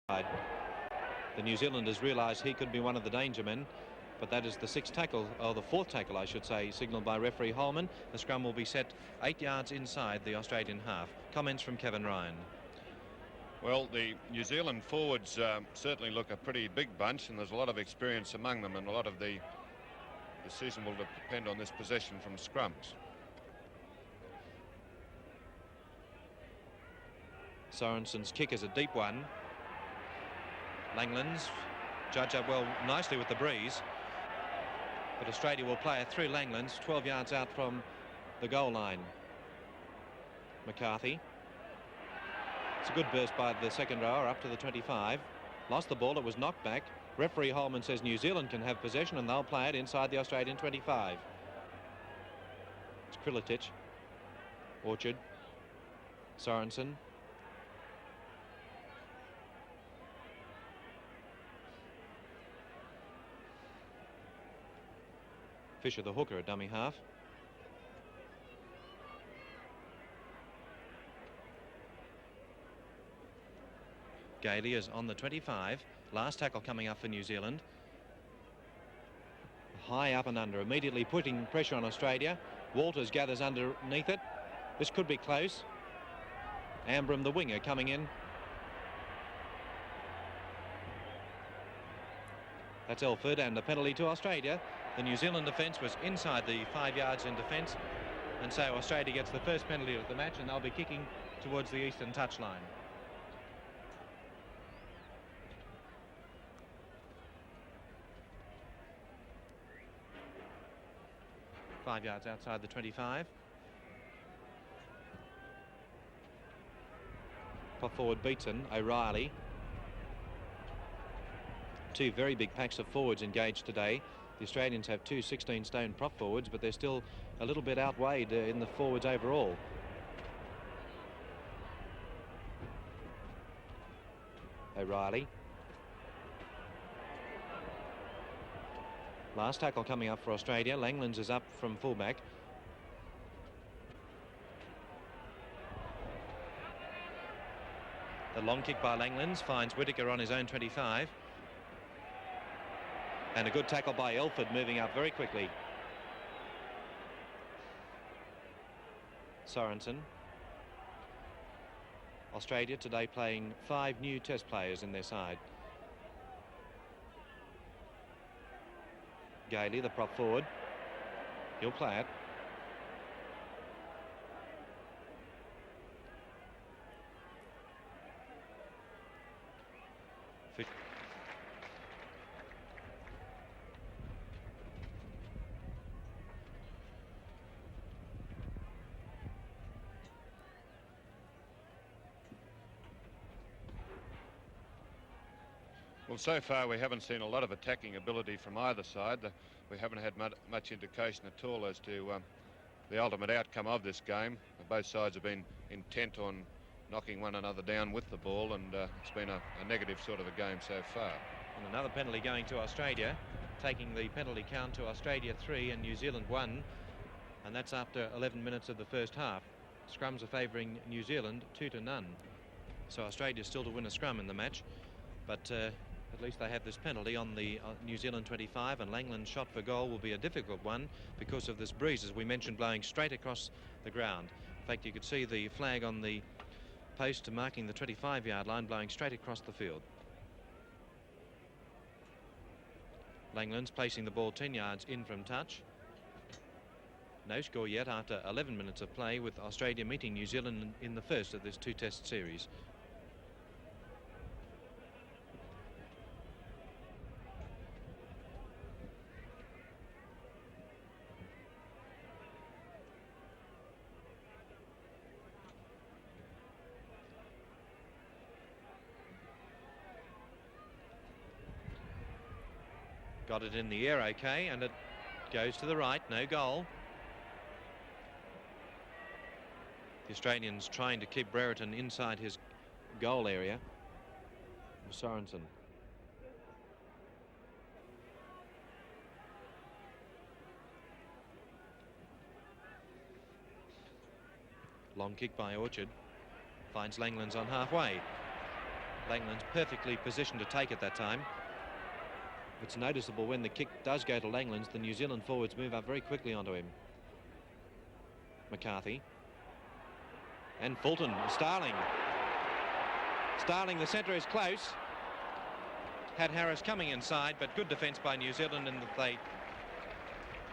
The New Zealanders realised he could be one of the danger men, but that is the sixth tackle, or the fourth tackle I should say, signalled by referee Holman. The scrum will be set 8 yards inside the Australian half. Comments from Kevin Ryan. Well, the New Zealand forwards certainly look a pretty big bunch, and there's a lot of experience among them, and a lot of the decision will depend on this possession from scrums. Sorensen's kick is a deep one. Langlands judge up well nicely with the breeze, but Australia will play it through Langlands, 12 yards out from the goal line. McCarthy. It's a good burst by the second rower up to the 25. Lost the ball, it was knocked back. Referee Holman says New Zealand can have possession and they'll play it inside the Australian 25. It's Krillitich, Orchard, Sorensen. Fisher the hooker, a dummy half. Gailey is on the 25. Last tackle coming up for New Zealand. High up and under, immediately putting pressure on Australia. Walters gathers underneath it. This could be close. Ambram, the winger, coming in. That's Elford, and a penalty to Australia. The New Zealand defence was inside the 5 yards in defence, and so Australia gets the first penalty of the match, and they'll be kicking towards the eastern touchline. Five yards outside the 25. Pop forward Beatson, O'Reilly. Two very big packs of forwards engaged today. The Australians have two 16-stone prop forwards, but they're still a little bit outweighed in the forwards overall. O'Reilly. Last tackle coming up for Australia. Langlands is up from fullback. The long kick by Langlands finds Whittaker on his own 25. And a good tackle by Elford, moving up very quickly. Sorensen. Australia today playing 5 new test players in their side. Gailey, the prop forward. He'll play it. Well, so far we haven't seen a lot of attacking ability from either side. We haven't had much indication at all as to the ultimate outcome of this game. Both sides have been intent on knocking one another down with the ball, and it's been a negative sort of a game so far. And another penalty going to Australia, taking the penalty count to Australia 3 and New Zealand 1, and that's after 11 minutes of the first half. Scrums are favouring New Zealand 2-0. So Australia still to win a scrum in the match, but at least they have this penalty on the New Zealand 25, and Langland's shot for goal will be a difficult one because of this breeze, as we mentioned, blowing straight across the ground. In fact, you could see the flag on the post marking the 25-yard line blowing straight across the field. Langland's placing the ball 10 yards in from touch. No score yet after 11 minutes of play, with Australia meeting New Zealand in the first of this 2-test series. Got it in the air okay, and it goes to the right. No goal. The Australians trying to keep Brereton inside his goal area. Sorensen. Long kick by Orchard. Finds Langlands on halfway. Langland's perfectly positioned to take at that time. It's noticeable when the kick does go to Langland's, the New Zealand forwards move up very quickly onto him. McCarthy. And Fulton. Starling. Starling, the centre is close. Had Harris coming inside, but good defence by New Zealand in that they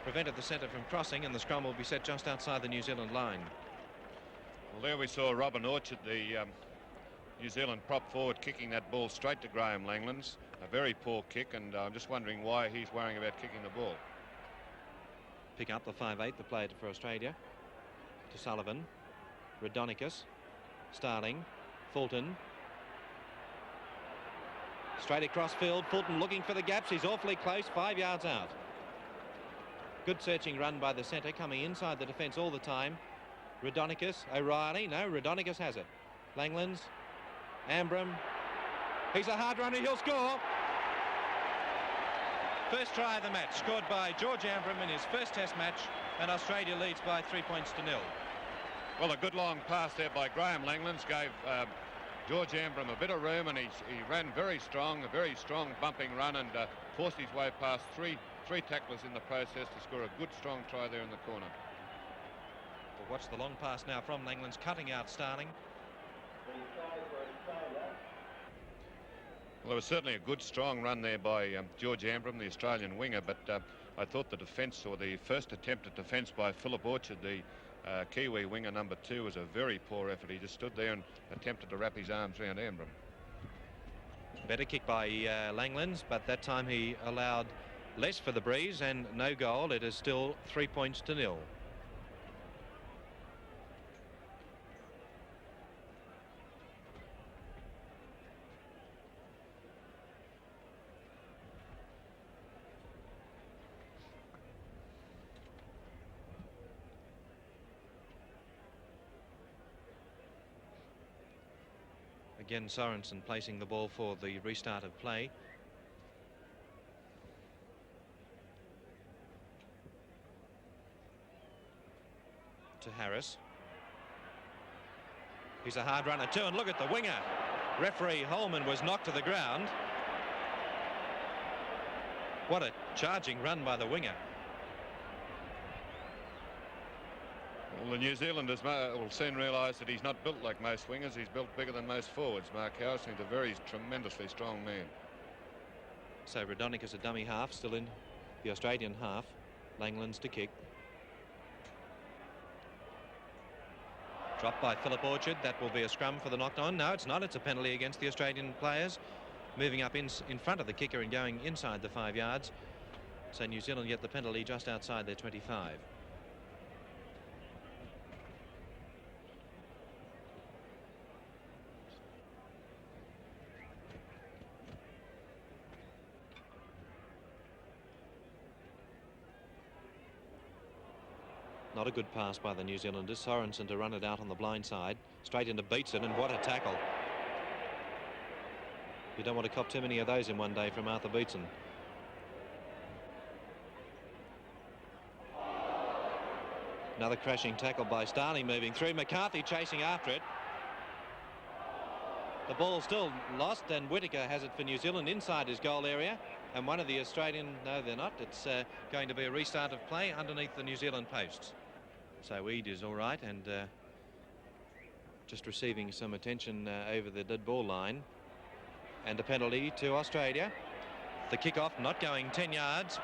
prevented the centre from crossing, and the scrum will be set just outside the New Zealand line. Well, there we saw Robin Orchard, the New Zealand prop forward, kicking that ball straight to Graham Langlands. A very poor kick, and I'm just wondering why he's worrying about kicking the ball. Pick up the 5'8", the player for Australia. To Sullivan. Rodinicus. Starling. Fulton. Straight across field. Fulton looking for the gaps. He's awfully close. 5 yards out. Good searching run by the centre, coming inside the defence all the time. Rodinicus. O'Reilly. No, Rodinicus has it. Langlands. Ambram. He's a hard runner. He'll score. First try of the match scored by George Ambram in his first Test match, and Australia leads by 3 points to 0. Well, a good long pass there by Graham Langlands gave George Ambram a bit of room, and he ran very strong, a very strong bumping run, and forced his way past three tacklers in the process to score a good strong try there in the corner. We'll watch the long pass now from Langlands, cutting out Starling. Well, there was certainly a good strong run there by George Ambram, the Australian winger, but I thought the defence, or the first attempt at defence by Philip Orchard, the Kiwi winger number 2, was a very poor effort. He just stood there and attempted to wrap his arms around Ambram. Better kick by Langlands, but that time he allowed less for the breeze and no goal. It is still 3 points to 0. Again, Sorensen placing the ball for the restart of play. To Harris. He's a hard runner too, and look at the winger. Referee Holman was knocked to the ground. What a charging run by the winger. Well, the New Zealanders will soon realise that he's not built like most wingers. He's built bigger than most forwards. Mark Harrison is a very tremendously strong man. So Rodinicus a dummy half, still in the Australian half. Langlands to kick. Dropped by Philip Orchard. That will be a scrum for the knocked on. No, it's not. It's a penalty against the Australian players. Moving up in front of the kicker and going inside the 5 yards. So New Zealand get the penalty just outside their 25. Not a good pass by the New Zealanders. Sorensen to run it out on the blind side. Straight into Beatson, and what a tackle. You don't want to cop too many of those in one day from Arthur Beatson. Another crashing tackle by Starling moving through. McCarthy chasing after it. The ball still lost, and Whittaker has it for New Zealand inside his goal area. And one of the Australian, no, they're not. It's going to be a restart of play underneath the New Zealand posts. So Eade is all right, and just receiving some attention over the dead ball line. And a penalty to Australia. The kick-off not going 10 yards.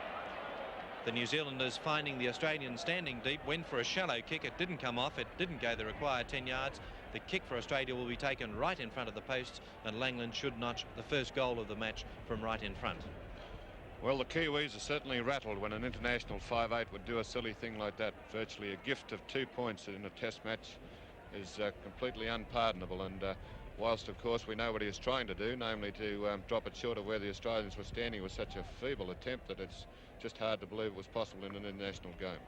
The New Zealanders finding the Australians standing deep, went for a shallow kick. It didn't come off. It didn't go the required 10 yards. The kick for Australia will be taken right in front of the posts, and Langland should notch the first goal of the match from right in front. Well, the Kiwis are certainly rattled when an international 5'8" would do a silly thing like that. Virtually a gift of 2 points in a Test match is completely unpardonable, and whilst of course we know what he is trying to do, namely to drop it short of where the Australians were standing, with such a feeble attempt that it's just hard to believe it was possible in an international game.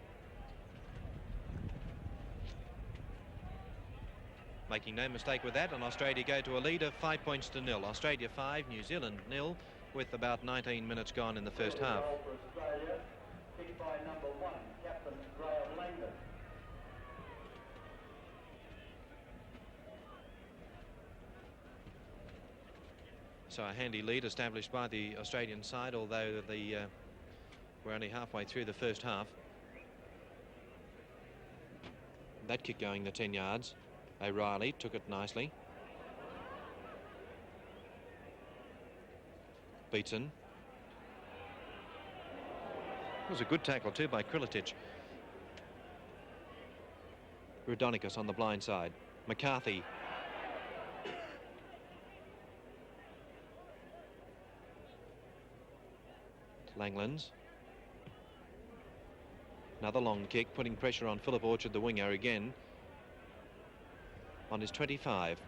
Making no mistake with that, and Australia go to a lead of 5 points to 0. Australia 5, New Zealand 0, with about 19 minutes gone in the first half. Kicked by number 1, Captain Graham Langland. So a handy lead established by the Australian side, although we're only halfway through the first half. That kick going the 10 yards. O'Reilly took it nicely. Beatson. It was a good tackle too by Krilitic. Rudonikus on the blind side. McCarthy. Langlands. Another long kick, putting pressure on Philip Orchard, the winger, again. On his 25.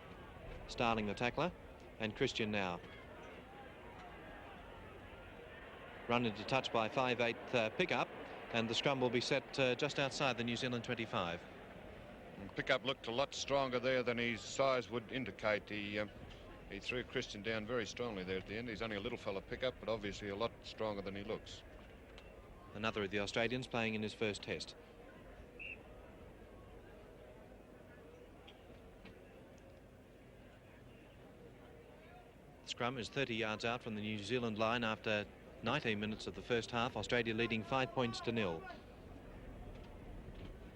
Starling the tackler, and Christian now. Run into touch by 5/8 pickup, and the scrum will be set just outside the New Zealand 25. Pickup looked a lot stronger there than his size would indicate. He threw Christian down very strongly there at the end. He's only a little fella pickup, but obviously a lot stronger than he looks. Another of the Australians playing in his first test. Scrum is 30 yards out from the New Zealand line after 19 minutes of the first half. Australia leading 5 points to 0.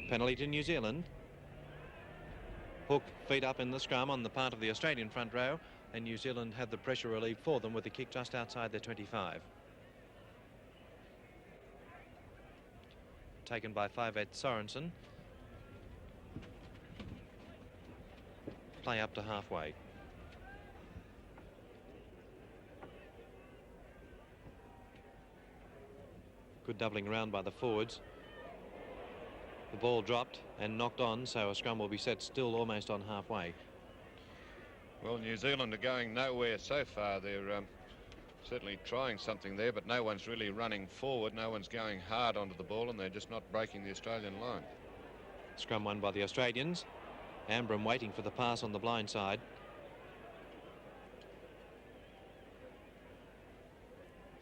Penalty to New Zealand. Hook feet up in the scrum on the part of the Australian front row, and New Zealand had the pressure relieved for them with a kick just outside their 25. Taken by 5/8 Sorensen. Play up to halfway. Good doubling around by the forwards. The ball dropped and knocked on, so a scrum will be set still almost on halfway. Well, New Zealand are going nowhere so far. They're certainly trying something there, but no one's really running forward. No one's going hard onto the ball, and they're just not breaking the Australian line. Scrum won by the Australians. Ambram waiting for the pass on the blind side.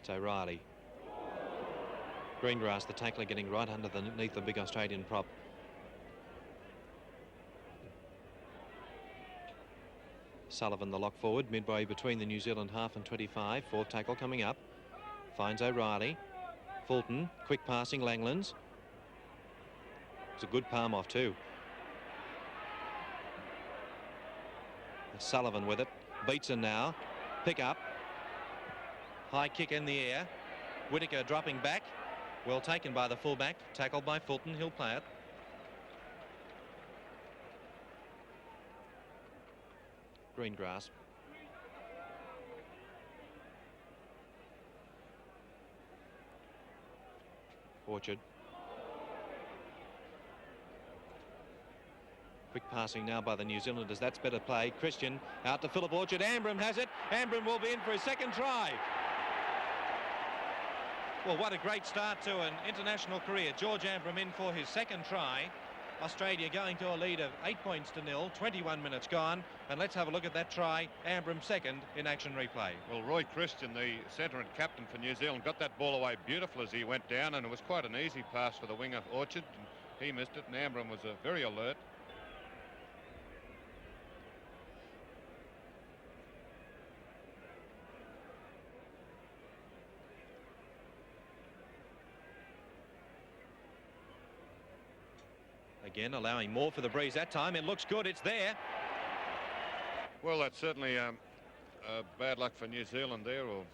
It's O'Reilly. Greengrass, the tackler, getting right underneath the big Australian prop. Sullivan, the lock forward, midway between the New Zealand half and 25. Fourth tackle coming up. Finds O'Reilly. Fulton, quick passing, Langlands. It's a good palm off too. Sullivan with it. Beatson now. Pick up. High kick in the air. Whittaker dropping back. Well taken by the fullback. Tackled by Fulton. He'll play it. Greengrass. Orchard. Quick passing now by the New Zealanders. That's better play. Christian out to Philip Orchard. Ambram has it. Ambram will be in for his second try. Well, what a great start to an international career. George Ambram in for his second try. Australia going to a lead of 8 points to 0. 21 minutes gone. And let's have a look at that try. Ambram second in action replay. Well, Roy Christian, the centre and captain for New Zealand, got that ball away beautiful as he went down, and it was quite an easy pass for the winger Orchard. And he missed it, and Ambram was very alert. Again, allowing more for the breeze that time. It looks good. It's there. Well, that's certainly bad luck for New Zealand there, or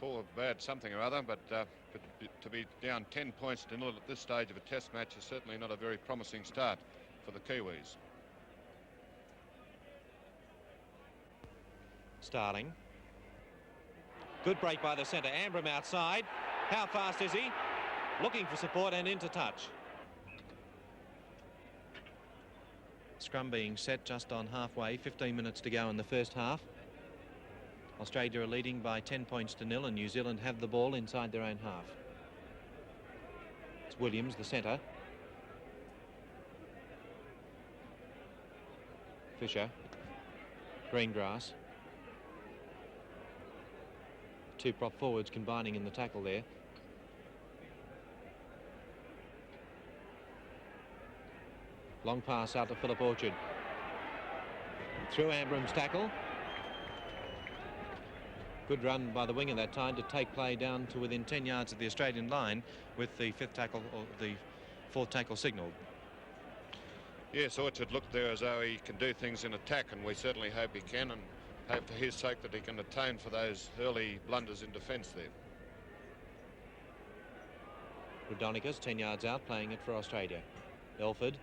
poor bad something or other, but to be down 10 points to 0 at this stage of a test match is certainly not a very promising start for the Kiwis. Starling. Good break by the centre. Ambram outside. How fast is he? Looking for support and into touch. Scrum being set just on halfway. 15 minutes to go in the first half. Australia are leading by 10 points to 0, and New Zealand have the ball inside their own half. It's Williams, the centre. Fisher. Greengrass. Two prop forwards combining in the tackle there. Long pass out to Philip Orchard. Through Ambram's tackle. Good run by the winger that time to take play down to within 10 yards of the Australian line with the fifth tackle or the fourth tackle signalled. Yes, Orchard looked there as though he can do things in attack, and we certainly hope he can, and hope for his sake that he can atone for those early blunders in defence there. Rudonikas 10 yards out, playing it for Australia. Elford.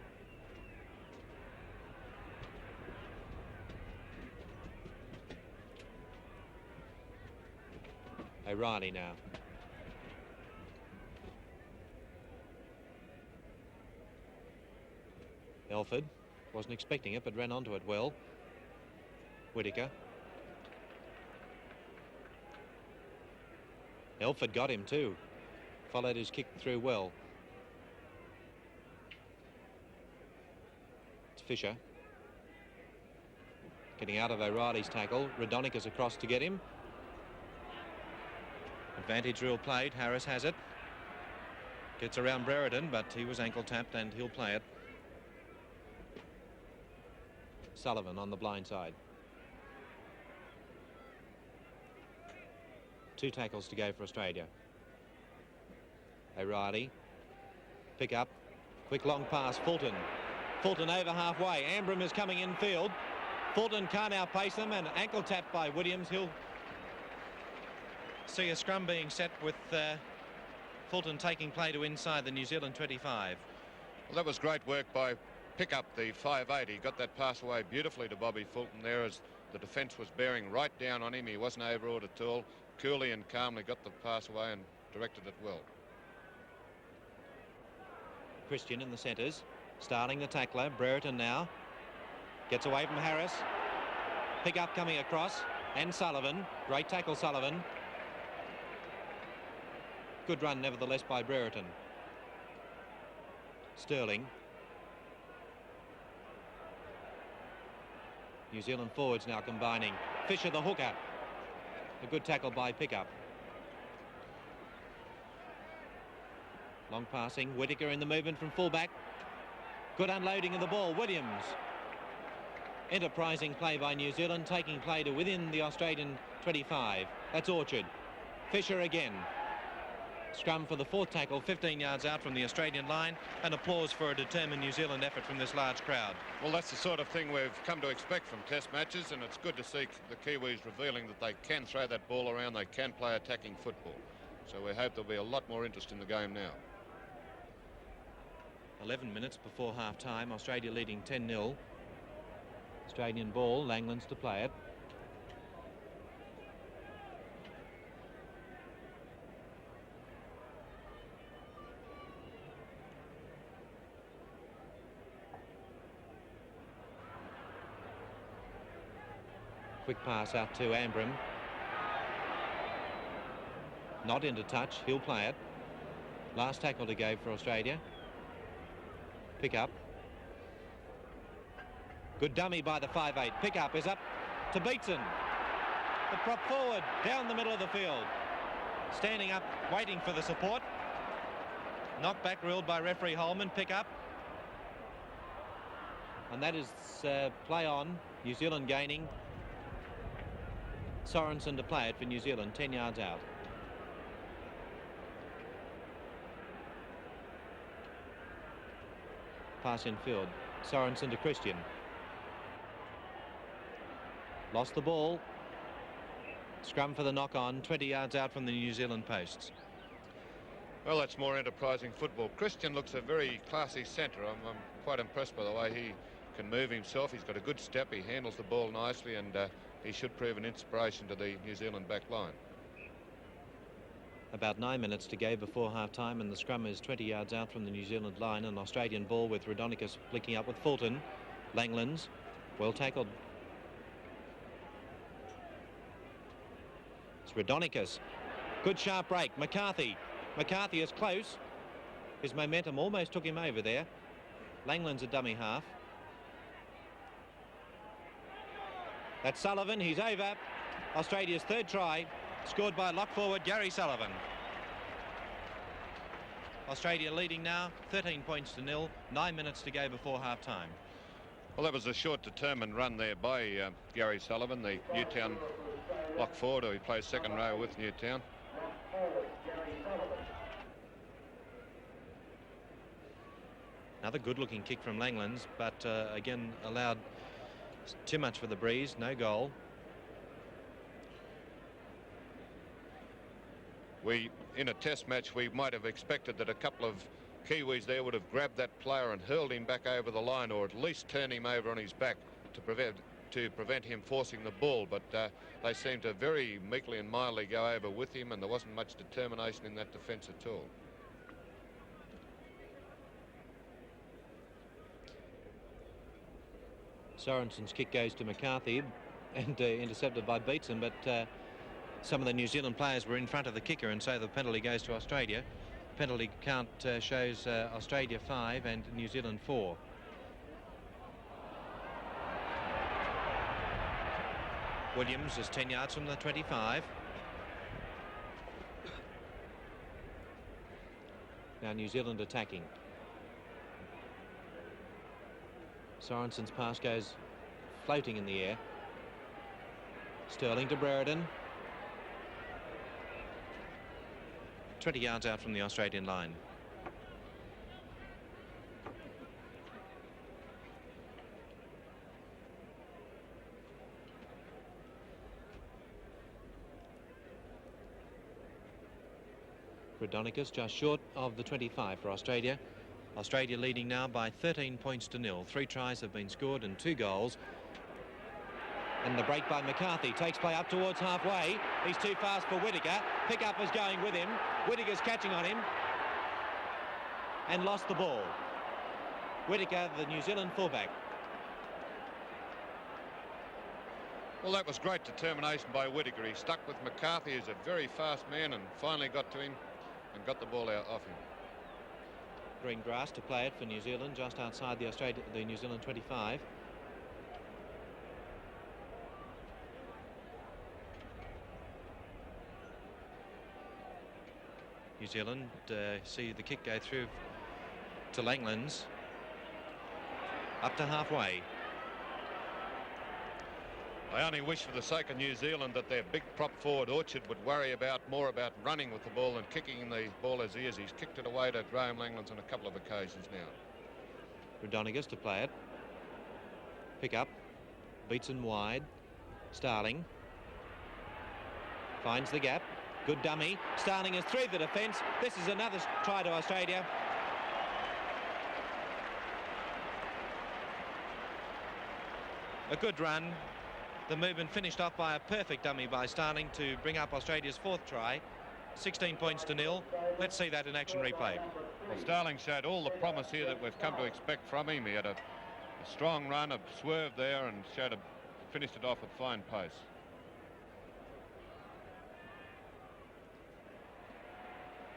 O'Reilly now. Elford wasn't expecting it, but ran onto it well. Whittaker. Elford got him too. Followed his kick through well. It's Fisher. Getting out of O'Reilly's tackle. Rudonikas across to get him. Advantage rule played. Harris has it. Gets around Brereton, but he was ankle tapped and he'll play it. Sullivan on the blind side. 2 tackles to go for Australia. O'Reilly. Pick up. Quick long pass. Fulton. Fulton over halfway. Ambrim is coming in field. Fulton can't outpace them, and ankle tap by Williams. He'll see a scrum being set with Fulton taking play to inside the New Zealand 25. Well, that was great work by Pickup, the 5'8". He got that pass away beautifully to Bobby Fulton there as the defence was bearing right down on him. He wasn't overawed at all. Coolly and calmly got the pass away and directed it well. Christian in the centres, starting the tackler. Brereton now gets away from Harris. Pick up coming across, and Sullivan. Great tackle, Sullivan. Good run nevertheless by Brereton. Sterling. New Zealand forwards now combining. Fisher the hooker. A good tackle by Pickup. Long passing. Whittaker in the movement from fullback. Good unloading of the ball. Williams. Enterprising play by New Zealand, taking play to within the Australian 25. That's Orchard. Fisher again. Scrum for the fourth tackle, 15 yards out from the Australian line, and applause for a determined New Zealand effort from this large crowd. Well, that's the sort of thing we've come to expect from test matches, and it's good to see the Kiwis revealing that they can throw that ball around, they can play attacking football. So we hope there'll be a lot more interest in the game now. 11 minutes before half-time, Australia leading 10-0. Australian ball, Langlands to play it. Quick pass out to Ambrim. Not into touch. He'll play it. Last tackle to go for Australia. Pick up. Good dummy by the 5'8". Pick up is up to Beatson. The prop forward down the middle of the field. Standing up, waiting for the support. Knocked back, ruled by referee Holman. Pick up. And that is play on. New Zealand gaining. Sorensen to play it for New Zealand, 10 yards out. Pass in field. Sorensen to Christian. Lost the ball. Scrum for the knock-on, 20 yards out from the New Zealand posts. Well, that's more enterprising football. Christian looks a very classy centre. I'm quite impressed by the way he can move himself. He's got a good step. He handles the ball nicely, and he should prove an inspiration to the New Zealand back line. About 9 minutes to go before half-time, and the scrum is 20 yards out from the New Zealand line. An Australian ball with Rudonikas flicking up with Fulton. Langlands, well tackled. It's Rudonikas. Good sharp break. McCarthy. McCarthy is close. His momentum almost took him over there. Langland's a dummy half. That's Sullivan. He's over. Australia's third try, scored by lock forward Gary Sullivan. Australia leading now 13 points to 0. 9 minutes to go before half-time. Well, that was a short, determined run there by Gary Sullivan, the Newtown lock forward, or he plays second row with Newtown. Lock forward, Gary Sullivan. Another good-looking kick from Langlands, but again allowed too much for the breeze. No goal. In a test match, we might have expected that a couple of Kiwis there would have grabbed that player and hurled him back over the line, or at least turned him over on his back to prevent him forcing the ball. But they seemed to very meekly and mildly go over with him, and there wasn't much determination in that defence at all. Sorensen's kick goes to McCarthy and intercepted by Beatson, but some of the New Zealand players were in front of the kicker, and so the penalty goes to Australia. Penalty count shows Australia 5 and New Zealand 4. Williams is 10 yards from the 25. Now New Zealand attacking. Sorensen's pass goes floating in the air. Sterling to Brereton. 20 yards out from the Australian line. Rodonicus just short of the 25 for Australia. Australia leading now by 13 points to 0. 3 tries have been scored and 2 goals. And the break by McCarthy takes play up towards halfway. He's too fast for Whittaker. Pickup is going with him. Whittaker's catching on him and lost the ball. Whittaker, the New Zealand fullback. Well, that was great determination by Whittaker. He stuck with McCarthy, who's a very fast man, and finally got to him and got the ball out off him. Green grass to play it for New Zealand, just outside the New Zealand 25. New Zealand see the kick go through to Langlands. Up to halfway. I only wish for the sake of New Zealand that their big prop forward Orchard would worry more about running with the ball and kicking the ball as he is. He's kicked it away to Graham Langlands on a couple of occasions now. Rodonicus to play it. Pick up. Beatson wide. Starling. Finds the gap. Good dummy. Starling is through the defence. This is another try to Australia. A good run. The movement finished off by a perfect dummy by Starling to bring up Australia's 4th try. 16 points to 0. Let's see that in action replay. Well, Starling showed all the promise here that we've come to expect from him. He had a strong run, a swerve there, and finished it off at fine pace.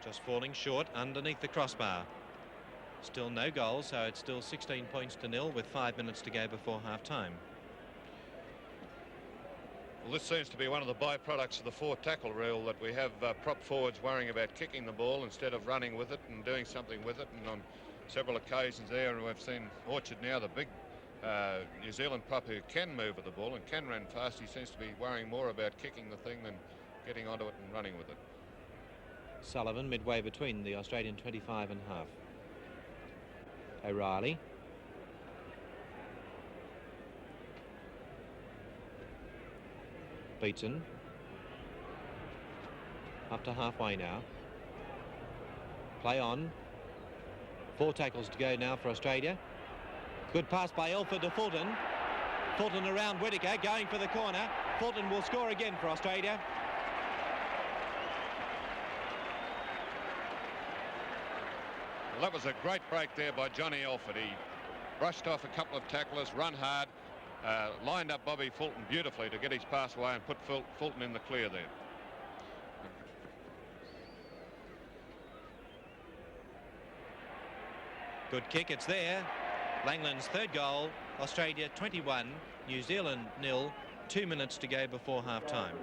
Just falling short underneath the crossbar. Still no goal, so it's still 16 points to 0 with 5 minutes to go before half-time. Well, this seems to be one of the byproducts of the 4-tackle rule, that we have prop forwards worrying about kicking the ball instead of running with it and doing something with it. And on several occasions there, and we've seen Orchard now, the big New Zealand prop who can move with the ball and can run fast. He seems to be worrying more about kicking the thing than getting onto it and running with it. Sullivan midway between the Australian 25 and half. O'Reilly. Beatson. Up to halfway now. Play on. 4 tackles to go now for Australia. Good pass by Elford to Fulton. Fulton around Whittaker, going for the corner. Fulton will score again for Australia. Well, that was a great break there by Johnny Elford. He brushed off a couple of tacklers, run hard, lined up Bobby Fulton beautifully to get his pass away and put Fulton in the clear there. Good kick, it's there. Langland's 3rd goal. Australia 21, New Zealand 0. 2 minutes to go before half-time.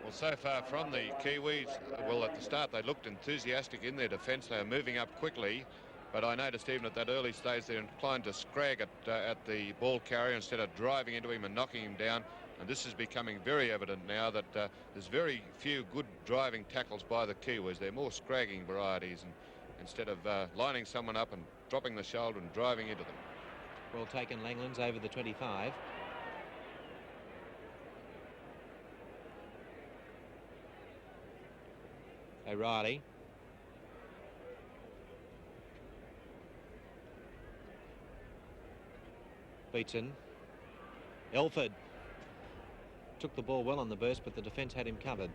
Well, so far from the Kiwis, well, at the start they looked enthusiastic in their defence. They were moving up quickly, but I noticed even at that early stage they're inclined to scrag at the ball carrier instead of driving into him and knocking him down. And this is becoming very evident now that there's very few good driving tackles by the Kiwis. They're more scragging varieties, and instead of lining someone up and dropping the shoulder and driving into them. Well taken, Langlands over the 25. O'Reilly. Beatson. Elford. Took the ball well on the burst, but the defence had him covered.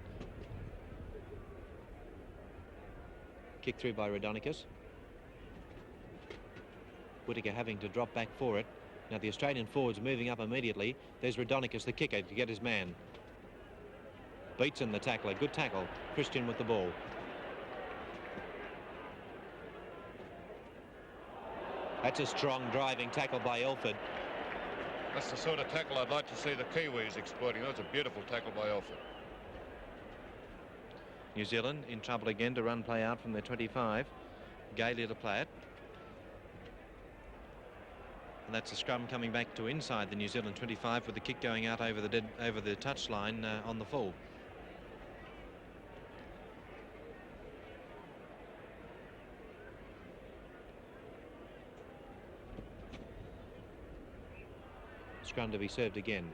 Kick through by Raudonikis. Whittaker having to drop back for it. Now the Australian forwards moving up immediately. There's Raudonikis, the kicker, to get his man. Beatson, the tackler. Good tackle. Christian with the ball. That's a strong driving tackle by Elford. That's the sort of tackle I'd like to see the Kiwis exploiting. That was a beautiful tackle by Elford. New Zealand in trouble again to run play out from their 25. Gailey to play it. And that's a scrum coming back to inside the New Zealand 25 with the kick going out over the touchline on the full. Scrum to be served again.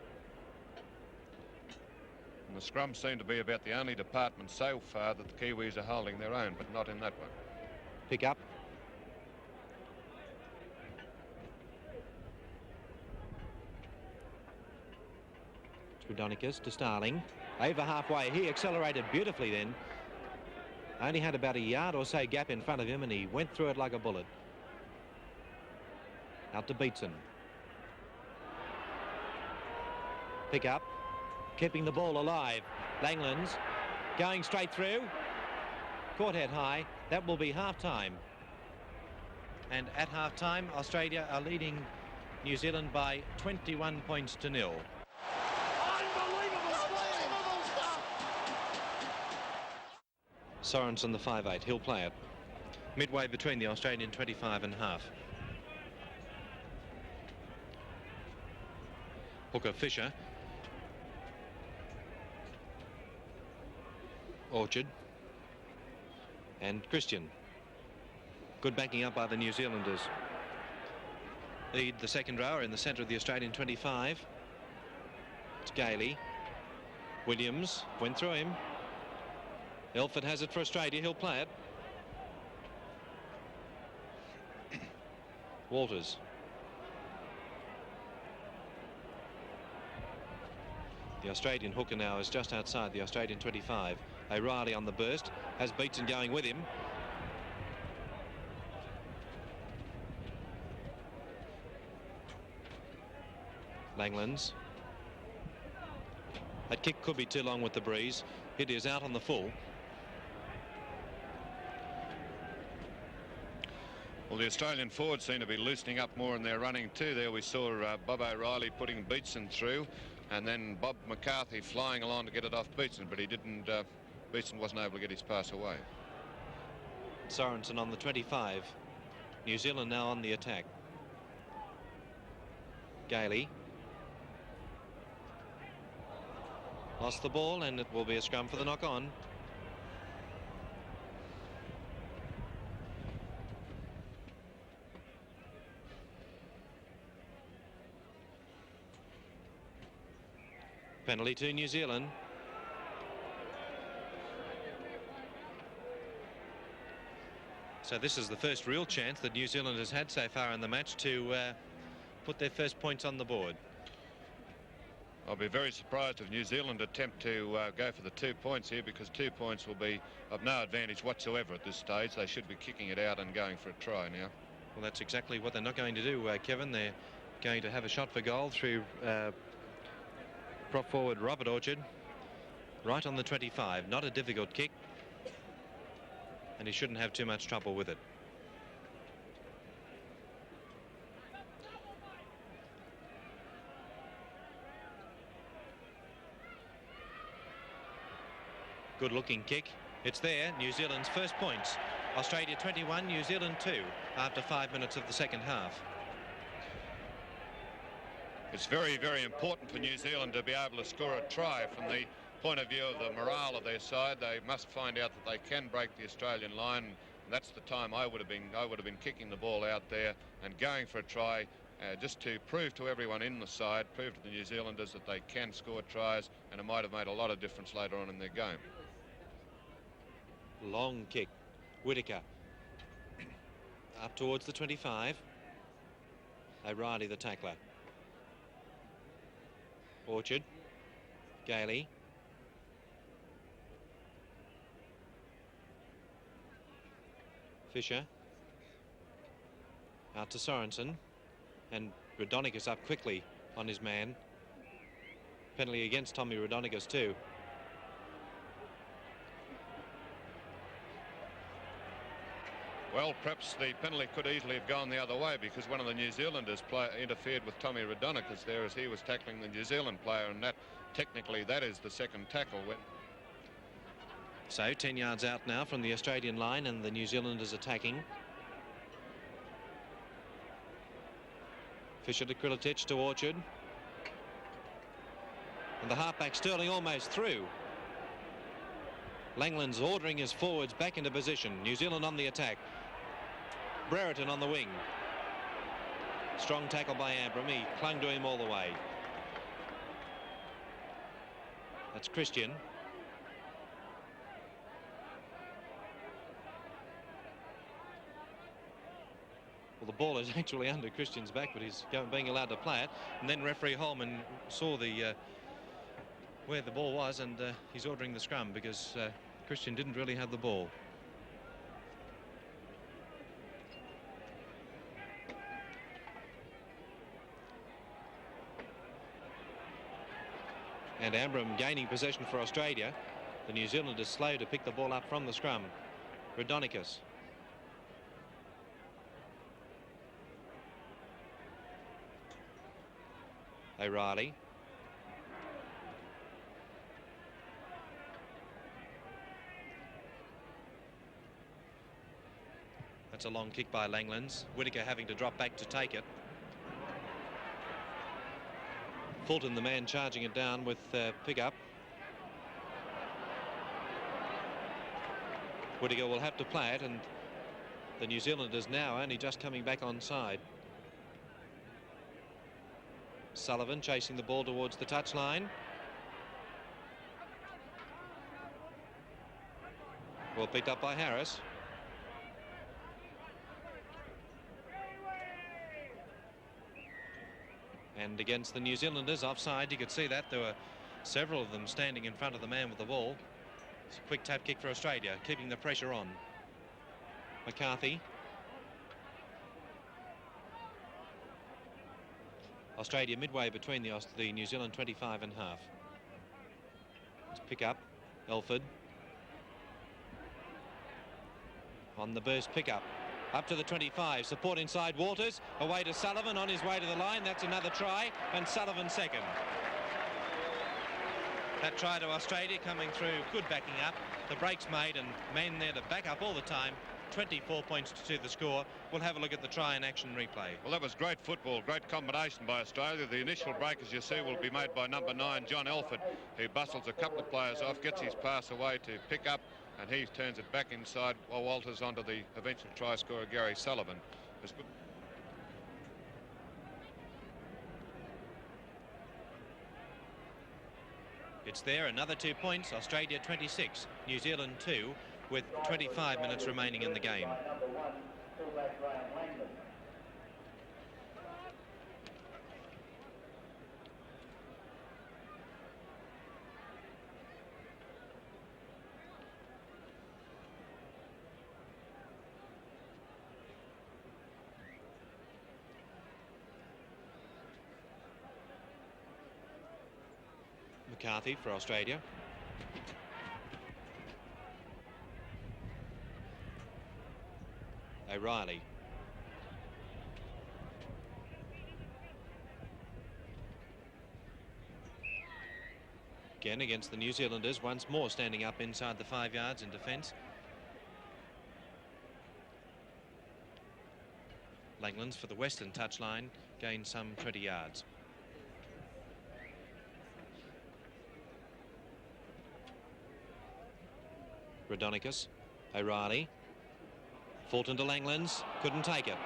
And the scrum seem to be about the only department so far that the Kiwis are holding their own, but not in that one. Pick up. Raudonikis to Starling. Over halfway. He accelerated beautifully then. Only had about a yard or so gap in front of him, and he went through it like a bullet. Out to Beatson. Pick up. Keeping the ball alive. Langlands going straight through. Caught head high. That will be half-time. And at half-time, Australia are leading New Zealand by 21 points to 0. Sorensen the 5'8", he'll play it. Midway between the Australian 25 and half. Hooker Fisher. Orchard. And Christian. Good backing up by the New Zealanders. Lead the second rower in the centre of the Australian 25. It's Gailey. Williams went through him. Elford has it for Australia. He'll play it. Walters. The Australian hooker now is just outside the Australian 25. O'Reilly on the burst. Has Beatson going with him. Langlands. That kick could be too long with the breeze. It is out on the full. Well, the Australian forwards seem to be loosening up more in their running too. There we saw Bob O'Reilly putting Beatson through, and then Bob McCarthy flying along to get it off Beatson, but he didn't. Beatson wasn't able to get his pass away. Sorensen on the 25. New Zealand now on the attack. Gailey. Lost the ball, and it will be a scrum for the knock-on. Penalty to New Zealand. So this is the first real chance that New Zealand has had so far in the match to put their first points on the board. I'll be very surprised if New Zealand attempt to go for the 2 points here, because 2 points will be of no advantage whatsoever at this stage. They should be kicking it out and going for a try now. Well, that's exactly what they're not going to do, Kevin. They're going to have a shot for goal through prop forward Robert Orchard, right on the 25. Not a difficult kick, and he shouldn't have too much trouble with it. Good looking kick. It's there. New Zealand's first points. Australia 21, New Zealand 2 after 5 minutes of the second half. It's very, very important for New Zealand to be able to score a try. From the point of view of the morale of their side, they must find out that they can break the Australian line. And that's the time I would have been kicking the ball out there and going for a try, just to prove to everyone in the side, prove to the New Zealanders that they can score tries, and it might have made a lot of difference later on in their game. Long kick. Whittaker up towards the 25. O'Reilly the tackler. Orchard. Gailey. Fisher. Out to Sorensen. And Raudonikis up quickly on his man. Penalty against Tommy Raudonikis too. Well, perhaps the penalty could easily have gone the other way, because one of the New Zealanders interfered with Tommy Raudonikis there as he was tackling the New Zealand player, and that technically that is the second tackle. So 10 yards out now from the Australian line, and the New Zealanders attacking. Fisher to Krilitic to Orchard. And the halfback Sterling almost through. Langland's ordering his forwards back into position. New Zealand on the attack. Brereton on the wing. Strong tackle by Abram. He clung to him all the way. That's Christian. Well, the ball is actually under Christian's back, but he's being allowed to play it. And then referee Holman saw the where the ball was, and he's ordering the scrum because Christian didn't really have the ball. And Abram gaining possession for Australia. The New Zealanders slow to pick the ball up from the scrum. Raudonikis. O'Reilly. That's a long kick by Langlands. Whittaker having to drop back to take it. Fulton, the man charging it down with pick-up. Whittaker will have to play it, and the New Zealanders now only just coming back on side. Sullivan chasing the ball towards the touchline. Well picked up by Harris. And against the New Zealanders, offside, you could see that. There were several of them standing in front of the man with the ball. It's a quick tap kick for Australia, keeping the pressure on. McCarthy. Australia midway between the New Zealand 25 and half. Let's pick up. Elford. On the burst pickup. Up to the 25, support inside Walters, away to Sullivan on his way to the line. That's another try, and Sullivan second. That try to Australia coming through, good backing up. The break's made and men there to back up all the time. 24 points to the score. We'll have a look at the try and action replay. Well, that was great football, great combination by Australia. The initial break, as you see, will be made by number 9, John Elford, who bustles a couple of players off, gets his pass away to pick up, and he turns it back inside while Walters onto the eventual try scorer, Gary Sullivan. It was good. It's there, another 2 points. Australia 26, New Zealand 2, with 25 minutes remaining in the game. McCarthy for Australia. O'Reilly. Again against the New Zealanders, once more standing up inside the 5 yards in defence. Langlands for the western touchline, gained some 20 yards. Raudonikis, O'Reilly, Fulton to Langlands, couldn't take it.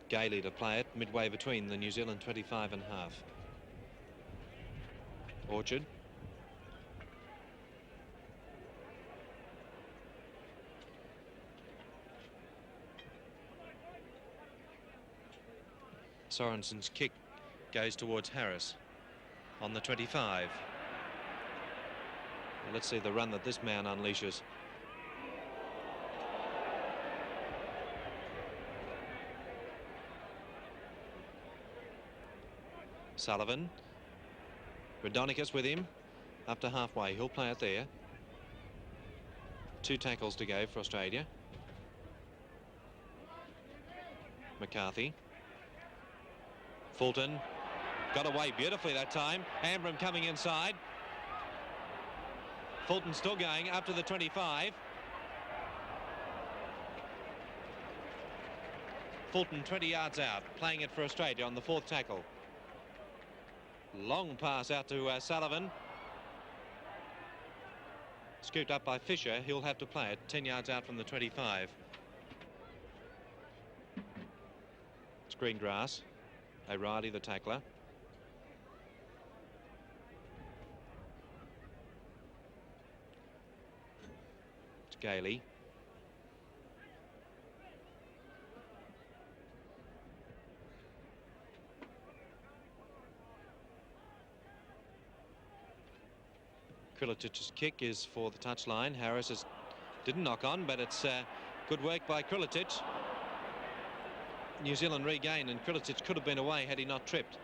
Gailey to play it midway between the New Zealand 25 and half. Orchard. Sorensen's kick goes towards Harris on the 25. Well, let's see the run that this man unleashes. Sullivan. Raudonikis with him up to halfway. He'll play it there. 2 tackles to go for Australia. McCarthy. Fulton got away beautifully that time. Ambram coming inside. Fulton still going up to the 25. Fulton 20 yards out, playing it for Australia on the 4th tackle. Long pass out to Sullivan. Scooped up by Fisher. He'll have to play it 10 yards out from the 25. It's green grass. O'Reilly the tackler. It's Gailey. Krilatic's kick is for the touchline. Harris didn't knock on, but it's good work by Krilatic. New Zealand regain, and Krilatic could have been away had he not tripped.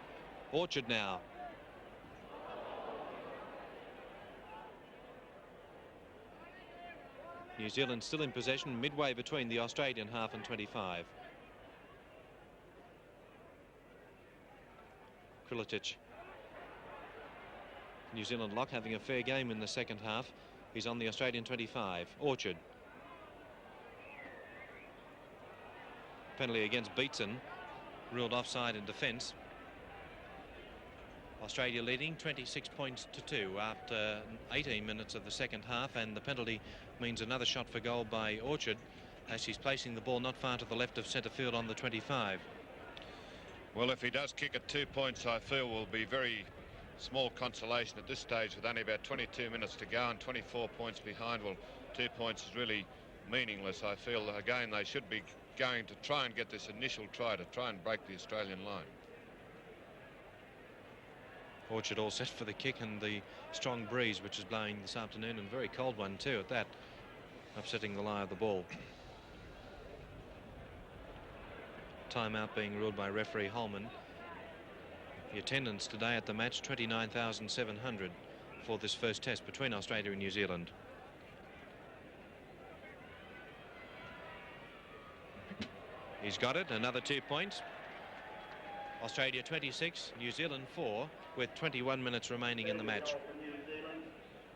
Orchard now. New Zealand still in possession midway between the Australian half and 25. Krilatic. New Zealand lock having a fair game in the second half. He's on the Australian 25. Orchard. Penalty against Beatson, ruled offside in defence. Australia leading 26 points to 2 after 18 minutes of the second half, and the penalty means another shot for goal by Orchard as she's placing the ball not far to the left of centre field on the 25. Well, if he does kick at 2 points, I feel will be very small consolation at this stage with only about 22 minutes to go and 24 points behind. Well, 2 points is really meaningless. I feel again they should be going to try and get this initial try to try and break the Australian line. Orchard all set for the kick, and the strong breeze which is blowing this afternoon, and very cold one too at that, upsetting the lie of the ball. Timeout being ruled by referee Holman. The attendance today at the match 29,700 for this first test between Australia and New Zealand. He's got it, another 2 points. Australia 26, New Zealand 4, with 21 minutes remaining in the match. New Zealand,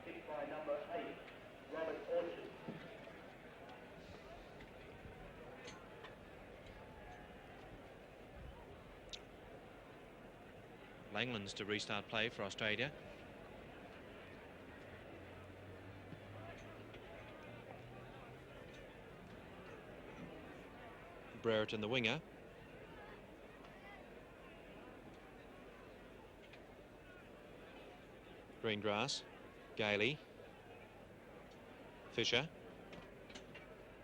kicked by number 8, Robert Orchard. Langlands to restart play for Australia. Brereton the winger. Greengrass, Gailey, Fisher,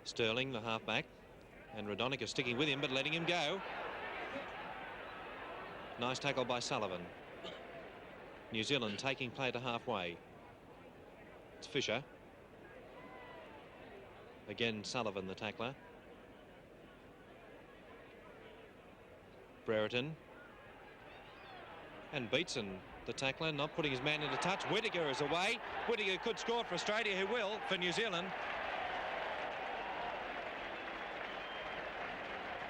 Sterling the halfback, and Raudonikis sticking with him but letting him go. Nice tackle by Sullivan. New Zealand taking play to halfway. It's Fisher. Again Sullivan the tackler. Brereton. And Beatson the tackler, not putting his man into touch. Whittaker is away. Whittaker could score for Australia, who will for New Zealand.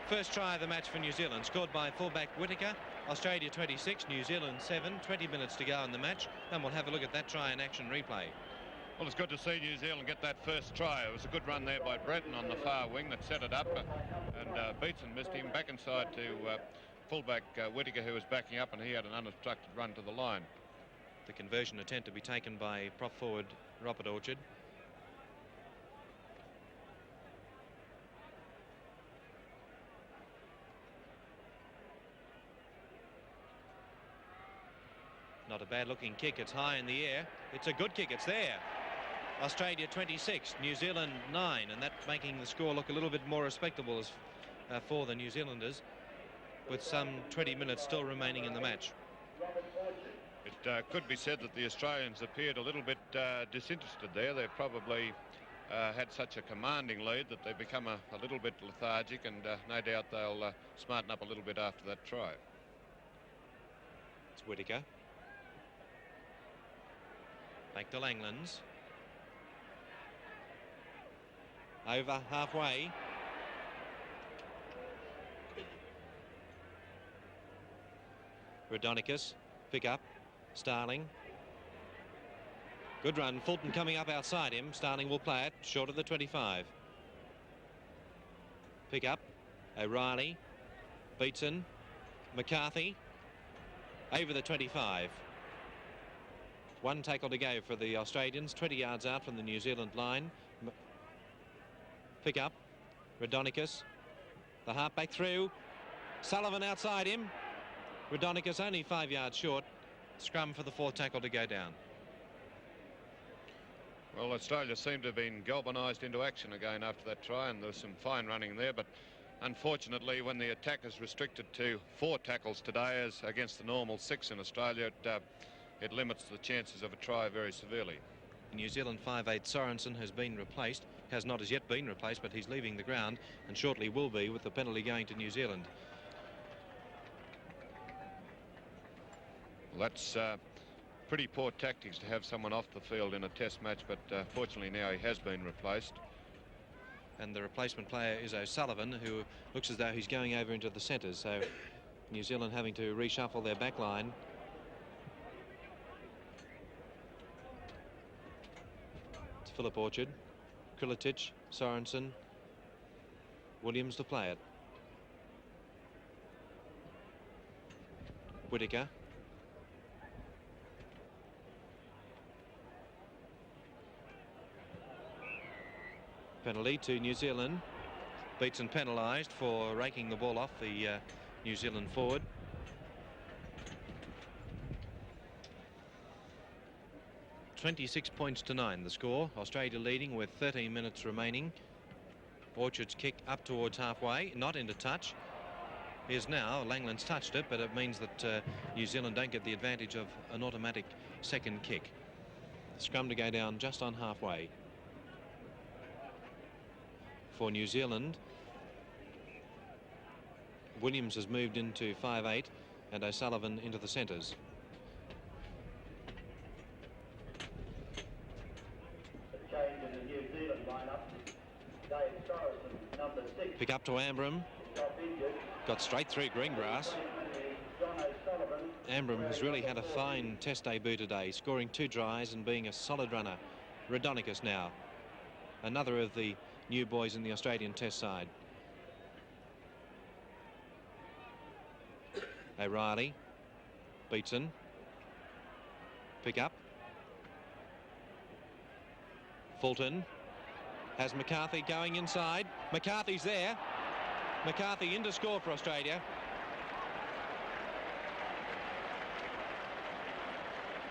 First try of the match for New Zealand, scored by fullback Whittaker. Australia 26, New Zealand 7, 20 minutes to go in the match, and we'll have a look at that try in action replay. Well, it's good to see New Zealand get that first try. It was a good run there by Breton on the far wing that set it up, and Beetson missed him back inside to fullback Whittaker, who was backing up, and he had an unobstructed run to the line. The conversion attempt to be taken by prop forward Robert Orchard. Not a bad looking kick. It's high in the air. It's a good kick. It's there. Australia 26, New Zealand 9, and that's making the score look a little bit more respectable as, for the New Zealanders, with some 20 minutes still remaining in the match. It could be said that the Australians appeared a little bit disinterested there. They've probably had such a commanding lead that they've become a little bit lethargic, and no doubt they'll smarten up a little bit after that try. It's Whittaker. Back to Langlands. Over halfway. Rodinicus, pick up. Starling. Good run. Fulton coming up outside him. Starling will play it short of the 25. Pick up. O'Reilly. Beetson. McCarthy. Over the 25. One tackle to go for the Australians. 20 yards out from the New Zealand line. Pick up. Rodinicus. The halfback through. Sullivan outside him. Rodinicus only 5 yards short. Scrum for the fourth tackle to go down. Well, Australia seemed to have been galvanised into action again after that try, and there was some fine running there, but unfortunately when the attack is restricted to 4 tackles today as against the normal 6 in Australia, it limits the chances of a try very severely. New Zealand 5'8" Sorensen has been replaced, has not as yet been replaced, but he's leaving the ground and shortly will be, with the penalty going to New Zealand. Well, that's pretty poor tactics to have someone off the field in a test match, but fortunately now he has been replaced. And the replacement player is O'Sullivan, who looks as though he's going over into the centres, so New Zealand having to reshuffle their back line. It's Philip Orchard, Krilitic, Sorensen, Williams to play it. Whittaker. Penalty to New Zealand. Beetson penalised for raking the ball off the New Zealand forward. $26 points to 9 the score. Australia leading with 13 minutes remaining. Orchard's kick up towards halfway, not into touch. Here's now, Langland's touched it, but it means that New Zealand don't get the advantage of an automatic second kick. Scrum to go down just on halfway. For New Zealand, Williams has moved into 5'8" and O'Sullivan into the centres. Pick up to Ambram. Got straight through Greengrass. Ambram has really had a fine test debut today, scoring 2 tries and being a solid runner. Rodinicus now, another of the new boys in the Australian test side. O'Reilly. Beetson. Pick up. Fulton. Has McCarthy going inside. McCarthy's there. McCarthy in to score for Australia.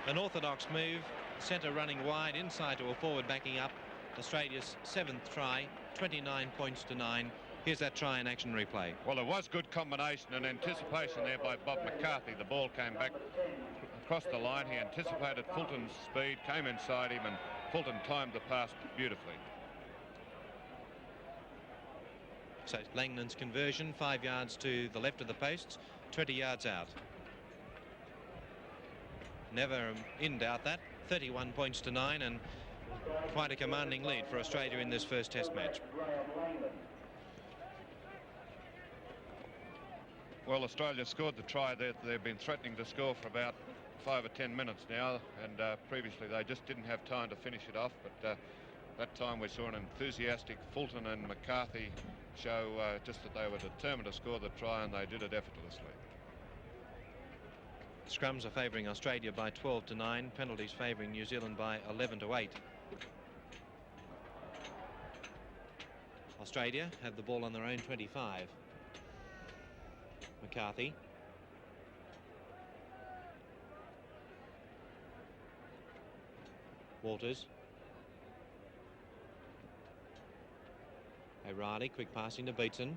An orthodox move. Centre running wide, inside to a forward backing up. Australia's 7th try, 29 points to 9. Here's that try in action replay. Well, there was good combination and anticipation there by Bob McCarthy. The ball came back across the line. He anticipated Fulton's speed, came inside him, and Fulton timed the pass beautifully. So Langland's conversion, 5 yards to the left of the posts, 20 yards out. Never in doubt that. 31 points to 9, and quite a commanding lead for Australia in this first test match. Well, Australia scored the try that they've been threatening to score for about 5 or 10 minutes now, and previously they just didn't have time to finish it off, but that time we saw an enthusiastic Fulton and McCarthy show just that they were determined to score the try, and they did it effortlessly. Scrums are favouring Australia by 12-9, penalties favouring New Zealand by 11-8. Australia have the ball on their own 25. McCarthy. Walters. O'Reilly, quick passing to Beatson.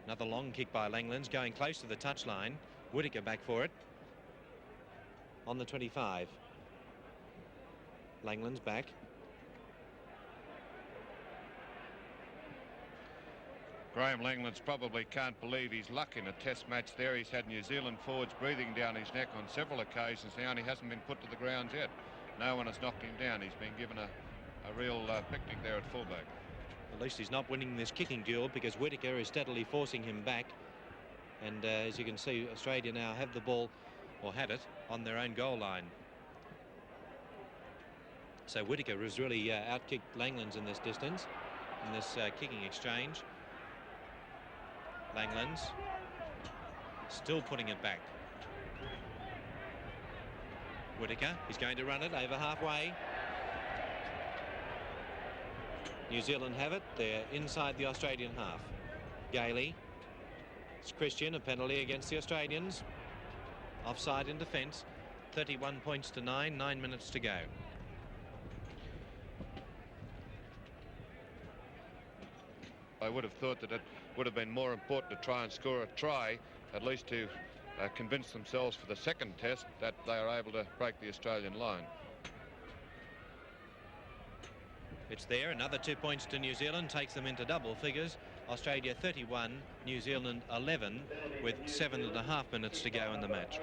Another long kick by Langlands, going close to the touchline. Whittaker back for it. On the 25. Langlands back. Graham Langlands probably can't believe his luck in a test match there. He's had New Zealand forwards breathing down his neck on several occasions now, and he hasn't been put to the ground yet. No one has knocked him down. He's been given a real picnic there at fullback. At least he's not winning this kicking duel, because Whittaker is steadily forcing him back. And as you can see, Australia now have the ball, or had it, on their own goal line. So Whittaker has really outkicked Langlands in this distance, in this kicking exchange. Langlands still putting it back. Whittaker, he's going to run it over halfway. New Zealand have it. They're inside the Australian half. Gailey. It's Christian, a penalty against the Australians. Offside in defence. 31 points to 9, 9 minutes to go. I would have thought that it would have been more important to try and score a try, at least to convince themselves for the second test that they are able to break the Australian line. It's there. Another 2 points to New Zealand takes them into double figures. Australia 31, New Zealand 11, with 7.5 minutes to go in the match.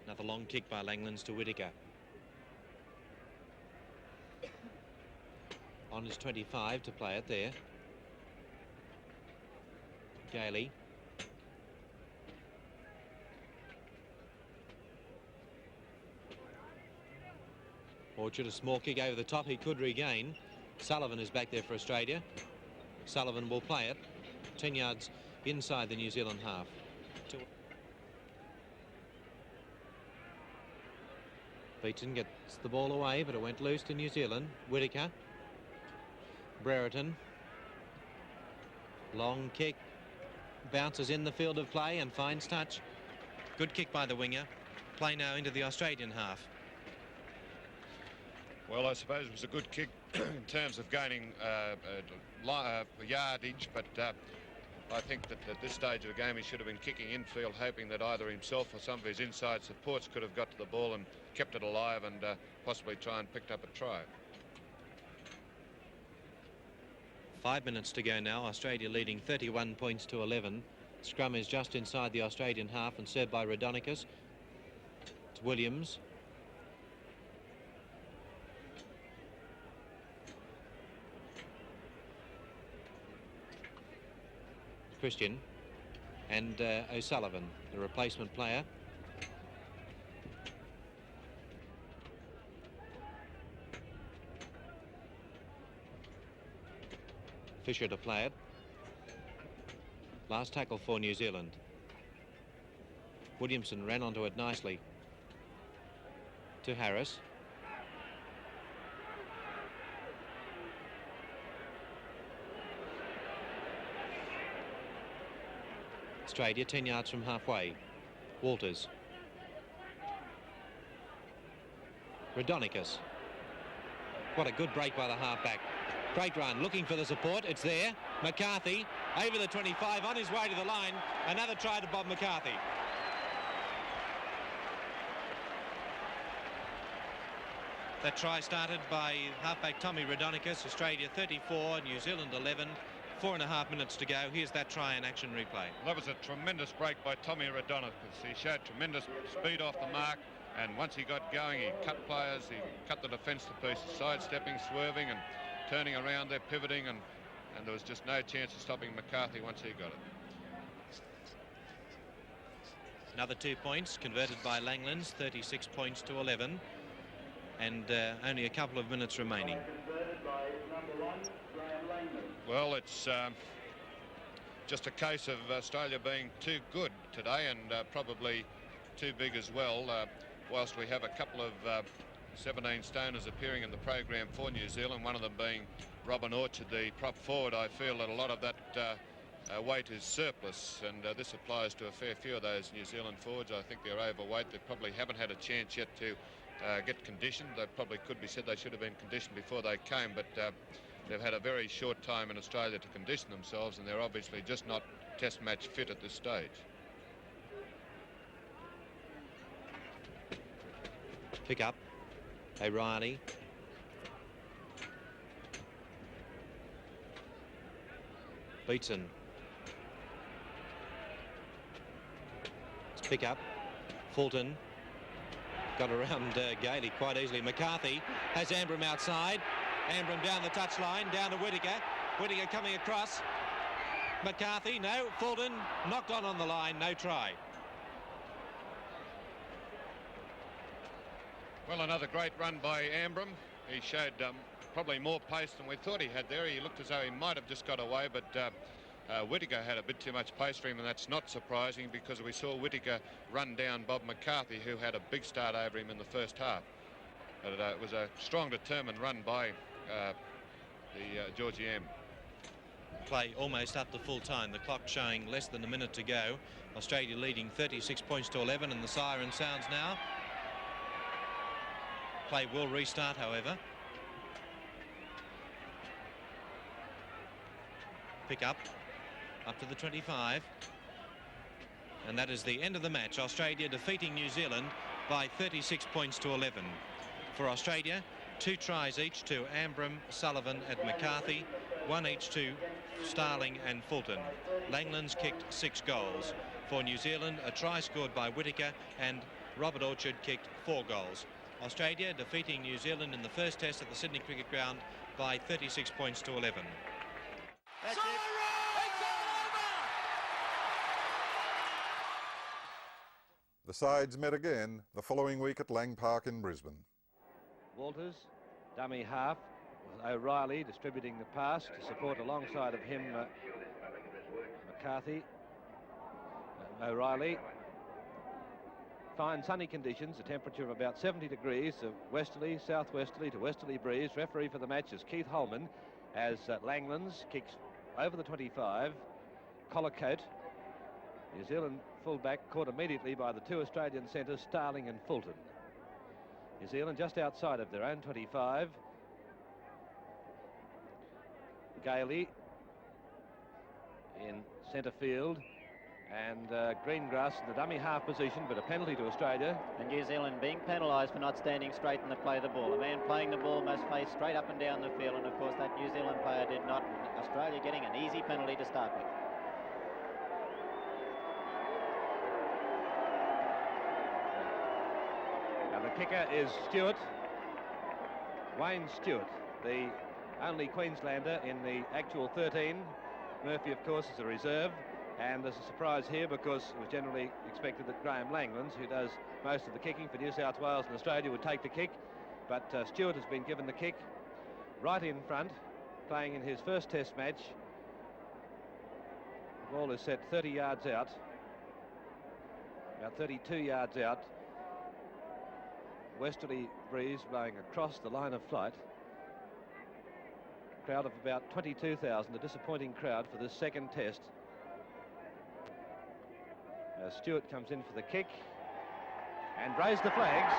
Another long kick by Langlands to Whittaker. On his 25 to play it there. Gailey. Orchard, a small kick over the top he could regain. Sullivan is back there for Australia. Sullivan will play it 10 yards inside the New Zealand half. Beaton gets the ball away, but it went loose to New Zealand. Whittaker. Brereton. Long kick. Bounces in the field of play and finds touch. Good kick by the winger. Play now into the Australian half. Well, I suppose it was a good kick in terms of gaining yardage, but I think that at this stage of the game he should have been kicking infield, hoping that either himself or some of his inside supports could have got to the ball and kept it alive and possibly try and picked up a try. 5 minutes to go now. Australia leading 31 points to 11. Scrum is just inside the Australian half and served by Rodinicus. It's Williams. Christian and O'Sullivan, the replacement player. Fisher to play it. Last tackle for New Zealand. Williamson ran onto it nicely. To Harris. Australia 10 yards from halfway. Walters. Rodinicus. What a good break by the halfback. Great run, looking for the support. It's there. McCarthy over the 25, on his way to the line. Another try to Bob McCarthy. That try started by halfback Tommy Raudonikis. Australia 34, New Zealand 11. 4.5 minutes to go. Here's that try in action replay. That was a tremendous break by Tommy Raudonikis. He showed tremendous speed off the mark, and once he got going, he cut players, he cut the defence to pieces, sidestepping, swerving and turning around there, pivoting, and there was just no chance of stopping McCarthy once he got it. Another 2 points converted by Langlands, 36 points to 11, and only a couple of minutes remaining. Well, it's just a case of Australia being too good today, and probably too big as well. Whilst we have a couple of 17-stoners appearing in the program for New Zealand, one of them being Robin Orchard, the prop forward, I feel that a lot of that weight is surplus, and this applies to a fair few of those New Zealand forwards. I think they're overweight. They probably haven't had a chance yet to get conditioned. They probably could be said they should have been conditioned before they came, but they've had a very short time in Australia to condition themselves, and they're obviously just not test match fit at this stage. Pick up. O'Reilly. Beatson. Let's pick up. Fulton. Got around Gailey quite easily. McCarthy has Ambram outside. Ambram down the touchline, down to Whittaker. Whittaker coming across. McCarthy, no. Fulton knocked on the line, no try. Well, another great run by Ambram. He showed probably more pace than we thought he had there. He looked as though he might have just got away, but Whittaker had a bit too much pace for him, and that's not surprising because we saw Whittaker run down Bob McCarthy, who had a big start over him in the first half. But it was a strong, determined run by the Georgie M. Play almost up to full time. The clock showing less than a minute to go. Australia leading 36 points to 11, and the siren sounds now. Play will restart, however. Pick up to the 25. And that is the end of the match. Australia defeating New Zealand by 36 points to 11. For Australia, 2 tries each to Ambram, Sullivan and McCarthy, 1 each to Starling and Fulton. Langlands kicked 6 goals. For New Zealand, a try scored by Whittaker, and Robert Orchard kicked 4 goals. Australia defeating New Zealand in the first test at the Sydney Cricket Ground by 36 points to 11. That's it. It's all over! The sides met again the following week at Lang Park in Brisbane. Walters, dummy half, with O'Reilly distributing the pass to support alongside of him McCarthy. O'Reilly. Fine sunny conditions, a temperature of about 70 degrees, a westerly, southwesterly to westerly breeze. Referee for the match is Keith Holman, as Langlands kicks over the 25. Collicoat, New Zealand fullback, caught immediately by the 2 Australian centres, Starling and Fulton. New Zealand just outside of their own 25. Gailey in centre field, and Greengrass in the dummy half position, but a penalty to Australia. And New Zealand being penalised for not standing straight in the play of the ball. A man playing the ball must face straight up and down the field, and of course that New Zealand player did not. Australia getting an easy penalty to start with. Now the kicker is Stewart, Wayne Stewart, the only Queenslander in the actual 13. Murphy, of course, is a reserve. And there's a surprise here because it was generally expected that Graham Langlands, who does most of the kicking for New South Wales and Australia, would take the kick. But Stewart has been given the kick right in front, playing in his first test match. The ball is set 30 yards out, about 32 yards out. Westerly breeze blowing across the line of flight. Crowd of about 22,000, a disappointing crowd for this second test. Stewart comes in for the kick and raised the flags.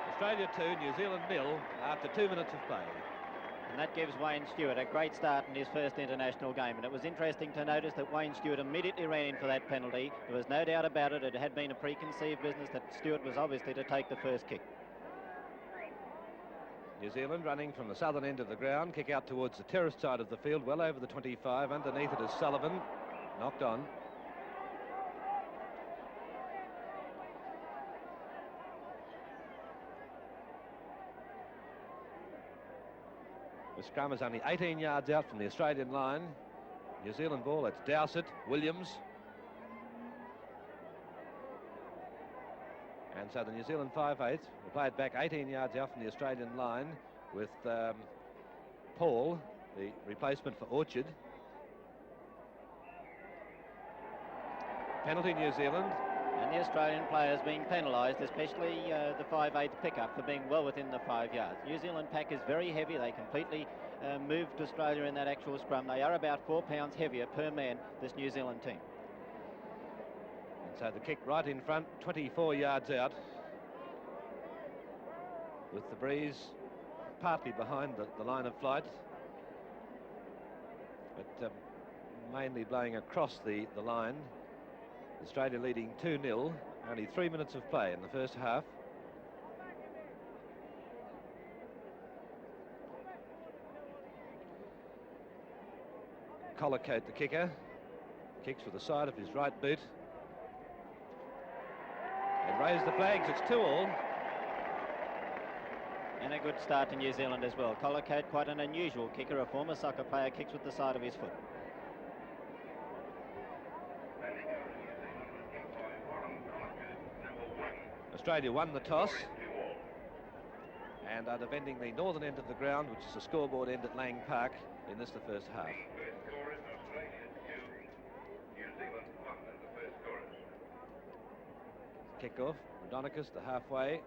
Australia 2, New Zealand 0 after 2 minutes of play. And that gives Wayne Stewart a great start in his first international game. And it was interesting to notice that Wayne Stewart immediately ran in for that penalty. There was no doubt about it. It had been a preconceived business that Stewart was obviously to take the first kick. New Zealand running from the southern end of the ground, kick out towards the terrace side of the field, well over the 25. Underneath it is Sullivan, knocked on. The scrum is only 18 yards out from the Australian line. New Zealand ball, it's Dowsett, Williams. And so the New Zealand 5/8 will play it back 18 yards out from the Australian line with Paul, the replacement for Orchard. Penalty New Zealand. And the Australian players being penalised, especially the 5/8 pickup for being well within the 5 yards. New Zealand pack is very heavy. They completely moved Australia in that actual scrum. They are about 4 pounds heavier per man, this New Zealand team. And so the kick right in front, 24 yards out, with the breeze partly behind the line of flight, but mainly blowing across the line. Australia leading 2-0, only 3 minutes of play in the first half. Collicoat, the kicker, kicks with the side of his right boot. And raise the flags, it's 2-2. And a good start to New Zealand as well. Collicoat, quite an unusual kicker, a former soccer player, kicks with the side of his foot. Australia won the toss and are defending the northern end of the ground, which is the scoreboard end at Lang Park, in this the first half. Kick off, Rodonicus, the halfway.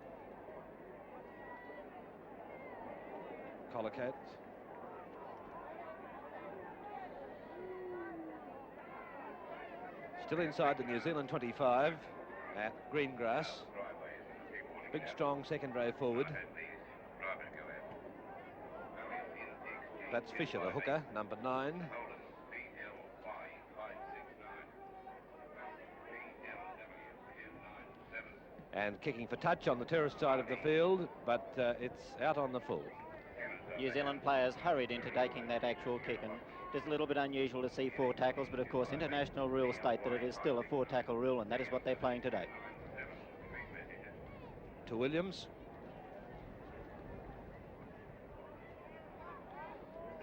Collicoat. Still inside the New Zealand 25 at Greengrass. Big, strong second row forward. That's Fisher, the hooker, number 9. And kicking for touch on the terrace side of the field, but it's out on the full. New Zealand players hurried into taking that actual kick, and it's a little bit unusual to see 4 tackles, but of course international rules state that it is still a 4-tackle rule, and that is what they're playing today. To Williams.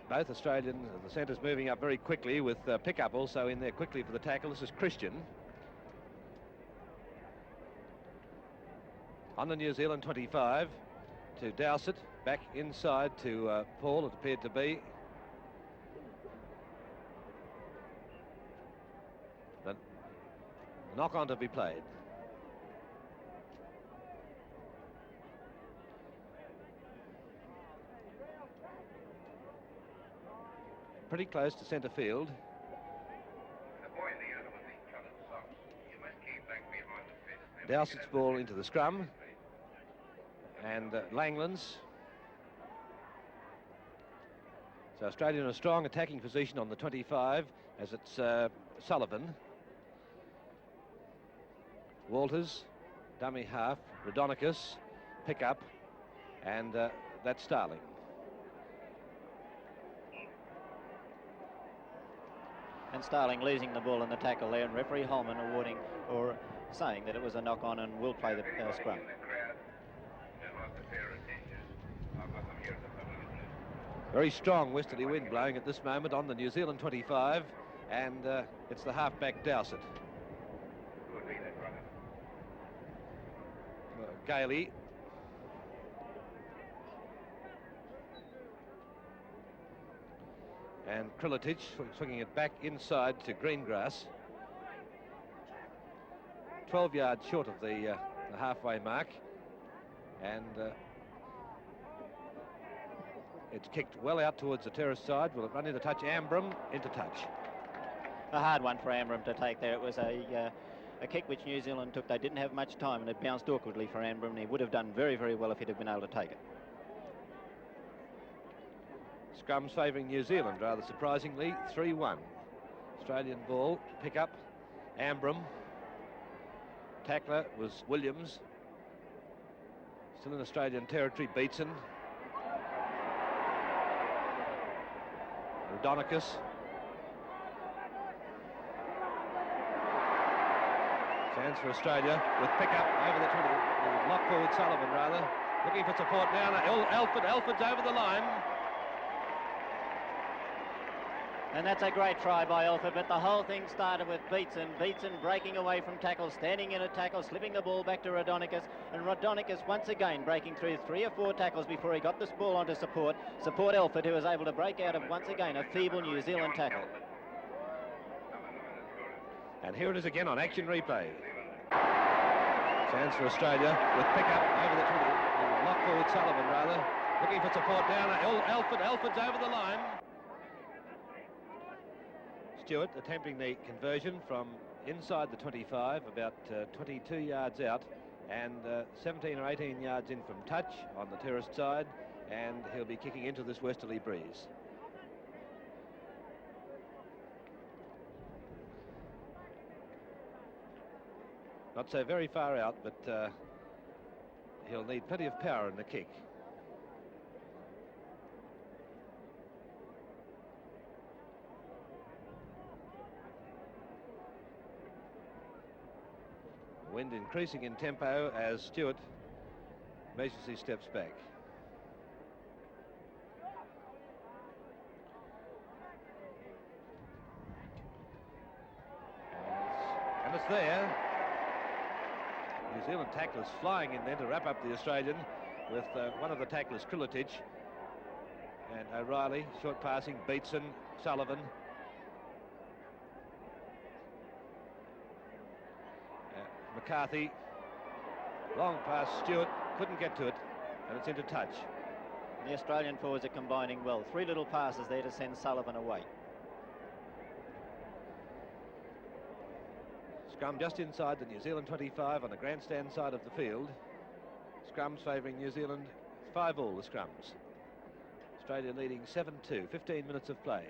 Both Australian, the centres moving up very quickly, with Pickup also in there quickly for the tackle. This is Christian. On the New Zealand 25 to Dowsett, back inside to Paul, it appeared to be. The knock on to be played. Pretty close to centre field. Dowsett's ball into the scrum. And Langland's. So Australia in a strong attacking position on the 25 as it's Sullivan. Walters, dummy half, Rodonicus, pick up, and that's Starling. And Starling losing the ball in the tackle there, and referee Holman awarding or saying that it was a knock-on and will play the scrum. Very strong westerly wind blowing at this moment on the New Zealand 25, and it's the halfback Dowsett. Gailey. And Krilitic swinging it back inside to Greengrass. 12 yards short of the halfway mark, and it's kicked well out towards the terrace side. Will it run into touch? Ambram into touch. A hard one for Ambram to take there. It was a kick which New Zealand took. They didn't have much time, and it bounced awkwardly for Ambram, and he would have done very, very well if he'd have been able to take it. Scrums favouring New Zealand, rather surprisingly, 3-1. Australian ball, pick up, Ambram. Tackler was Williams. Still in Australian territory, Beatson. Rodonicus. Chance for Australia with pick up over the 20. Lock forward Sullivan, rather. Looking for support now. Alford's over the line. And that's a great try by Alford, but the whole thing started with Beatson. Beatson breaking away from tackle, standing in a tackle, slipping the ball back to Rodonicus, and Rodonicus once again breaking through 3 or 4 tackles before he got this ball onto support Alford, who was able to break out of, once again, a feeble New Zealand tackle. And here it is again on action replay. Chance for Australia with pick up over the 20. Lock forward Sullivan, rather. Looking for support down. Alford's over the line. Stewart attempting the conversion from inside the 25, about 22 yards out, and 17 or 18 yards in from touch on the terraced side, and he'll be kicking into this westerly breeze. Not so very far out, but he'll need plenty of power in the kick. Wind increasing in tempo as Stewart measures his steps back. And it's there. New Zealand tacklers flying in there to wrap up the Australian, with one of the tacklers, Krilitic, and O'Reilly, short passing, Beatson, Sullivan. McCarthy, long pass, Stewart couldn't get to it, and it's into touch. The Australian forwards are combining well. 3 little passes there to send Sullivan away. Scrum just inside the New Zealand 25 on the grandstand side of the field. Scrums favouring New Zealand, 5-all the Scrums. Australia leading 7-2, 15 minutes of play.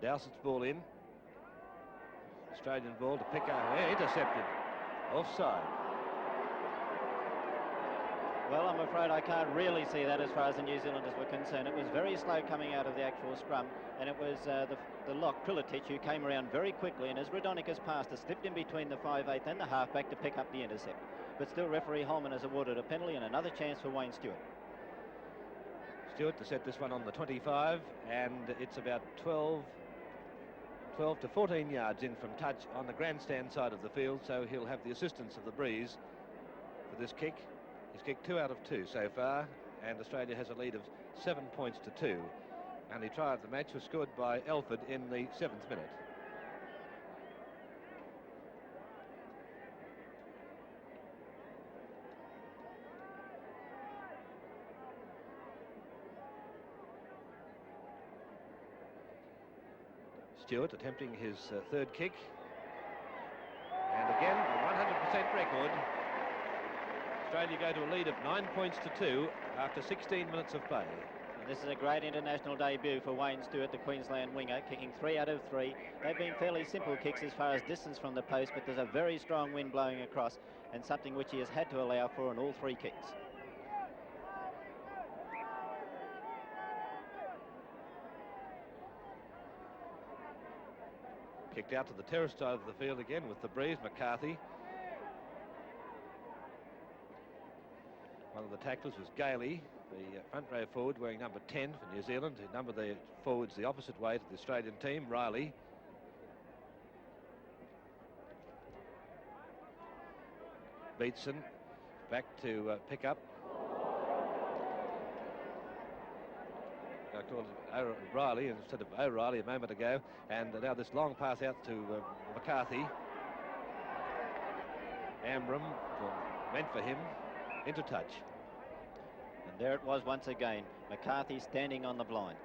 Dowsett's ball in. Australian ball to pick up. Intercepted. Offside. Well, I'm afraid I can't really see that as far as the New Zealanders were concerned. It was very slow coming out of the actual scrum, and it was the lock, Krilitic, who came around very quickly, and as Rodonicus passed, it slipped in between the 5/8 and the halfback to pick up the intercept. But still, referee Holman has awarded a penalty and another chance for Wayne Stewart. Stewart to set this one on the 25, and it's about 12 to 14 yards in from touch on the grandstand side of the field, so he'll have the assistance of the breeze for this kick. He's kicked 2 out of 2 so far, and Australia has a lead of 7 points to 2. Only try of the match was scored by Alford in the 7th minute. Stewart attempting his 3rd kick, and again a 100% record. Australia go to a lead of 9 points to 2 after 16 minutes of play. And this is a great international debut for Wayne Stewart, the Queensland winger, kicking 3 out of 3. They've been fairly simple kicks as far as distance from the post, but there's a very strong wind blowing across, and something which he has had to allow for in all 3 kicks. Kicked out to the terrace side of the field again with the breeze, McCarthy. One of the tacklers was Gailey, the front row forward wearing number 10 for New Zealand, who number the forwards the opposite way to the Australian team, Riley. Beatson back to pick up. I called O'Reilly instead of O'Reilly a moment ago, and now this long pass out to McCarthy. Ambram went for him, into touch. And there it was once again, McCarthy standing on the blind.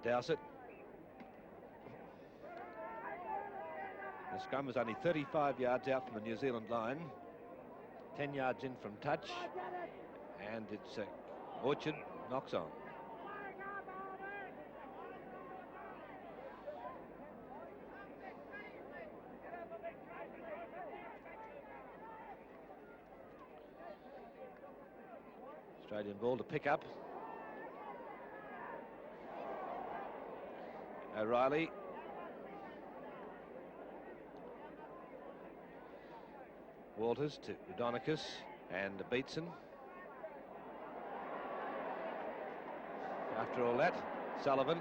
Dowsett The scrum is only 35 yards out from the New Zealand line, 10 yards in from touch, and it's Orchard knocks on. Australian ball to pick up. O'Reilly. Walters to Raudonikis and Beatson. After all that, Sullivan.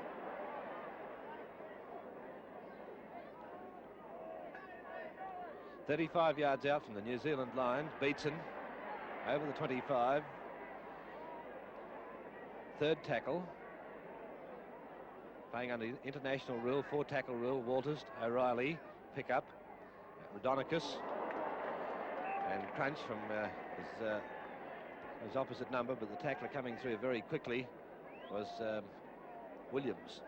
"35 yards out from the New Zealand line, Beatson over the 25. Third tackle. Playing under international rule, 4-tackle rule. Walters, O'Reilly, pick up. Raudonikis and Crunch from his opposite number, but the tackler coming through very quickly was Williams.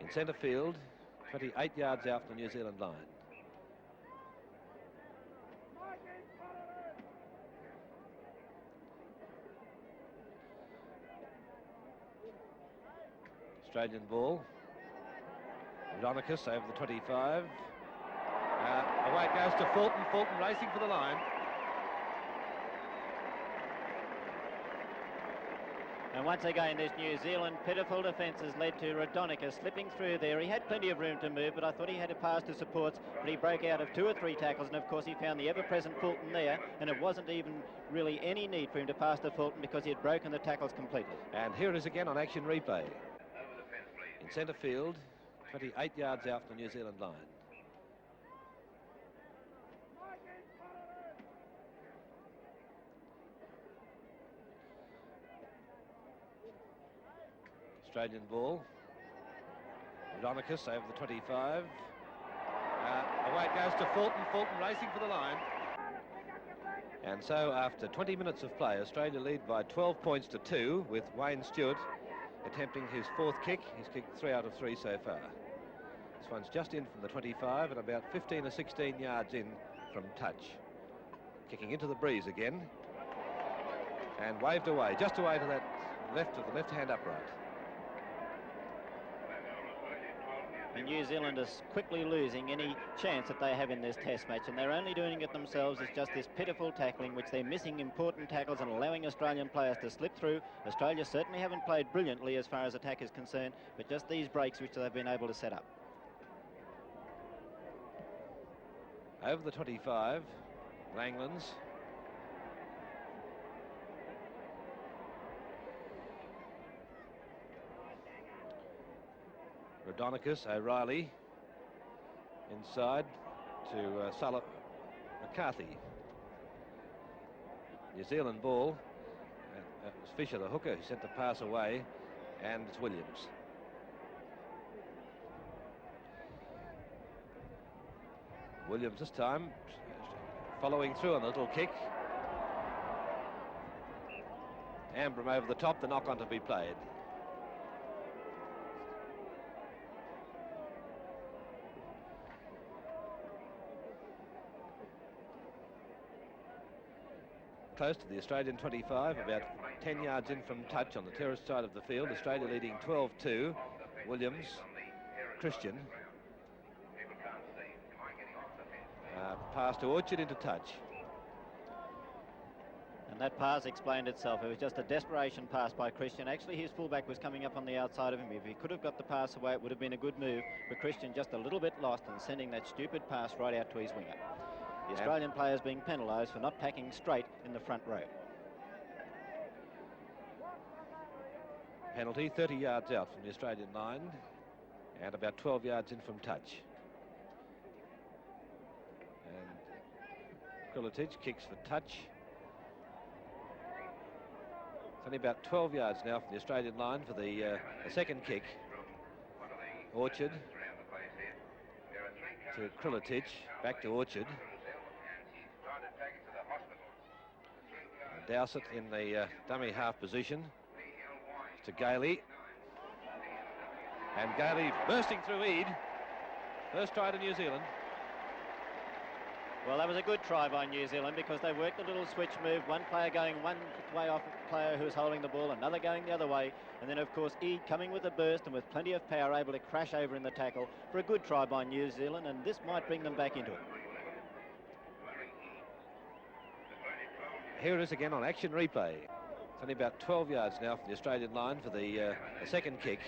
In centre field, 28 yards out from the New Zealand line. Australian ball. Raudonikis over the 25. Away it goes to Fulton. Fulton racing for the line. And once again, this New Zealand pitiful defence has led to Raudonikis slipping through there. He had plenty of room to move, but I thought he had to pass to supports, but he broke out of 2 or 3 tackles, and of course he found the ever-present Fulton there, and it wasn't even really any need for him to pass to Fulton because he had broken the tackles completely. And here it is again on action replay. In centre field, 28 yards out from the New Zealand line. Australian ball. Raudonikis over the 25. Away it goes to Fulton. Fulton racing for the line. And so after 20 minutes of play, Australia lead by 12 points to 2 with Wayne Stewart attempting his 4th kick. He's kicked 3 out of 3 so far. This one's just in from the 25 and about 15 or 16 yards in from touch. Kicking into the breeze again. And waved away, just away to that left of the left-hand upright. And New Zealand is quickly losing any chance that they have in this test match, and they're only doing it themselves. It's just this pitiful tackling, which they're missing important tackles and allowing Australian players to slip through. Australia certainly haven't played brilliantly as far as attack is concerned, but just these breaks which they've been able to set up. Over the 25, Langlands. Raudonikis, O'Reilly, inside to McCarthy. New Zealand ball. It was Fisher, the hooker, who sent the pass away, and it's Williams. Williams this time following through on the little kick. Ambram over the top, the knock-on to be played. Close to the Australian 25, about 10 yards in from touch on the terrace side of the field. Australia leading 12-2. Williams, Christian. Pass to Orchard into touch. And that pass explained itself. It was just a desperation pass by Christian. Actually, his fullback was coming up on the outside of him. If he could have got the pass away, it would have been a good move. But Christian just a little bit lost and sending that stupid pass right out to his winger. The Australian players being penalised for not packing straight in the front row. Penalty 30 yards out from the Australian line and about 12 yards in from touch. And Krilitic kicks for touch. It's only about 12 yards now from the Australian line for the second kick. Orchard to Krilitic, back to Orchard. Dowsett in the dummy half position to Gailey. And Gailey bursting through Eade. First try to New Zealand. Well, that was a good try by New Zealand because they worked a little switch move. One player going one way off a player who was holding the ball, another going the other way. And then, of course, Eade coming with a burst and with plenty of power able to crash over in the tackle for a good try by New Zealand. And this might bring them back into it. Here it is again on action replay. It's only about 12 yards now from the Australian line for the second kick.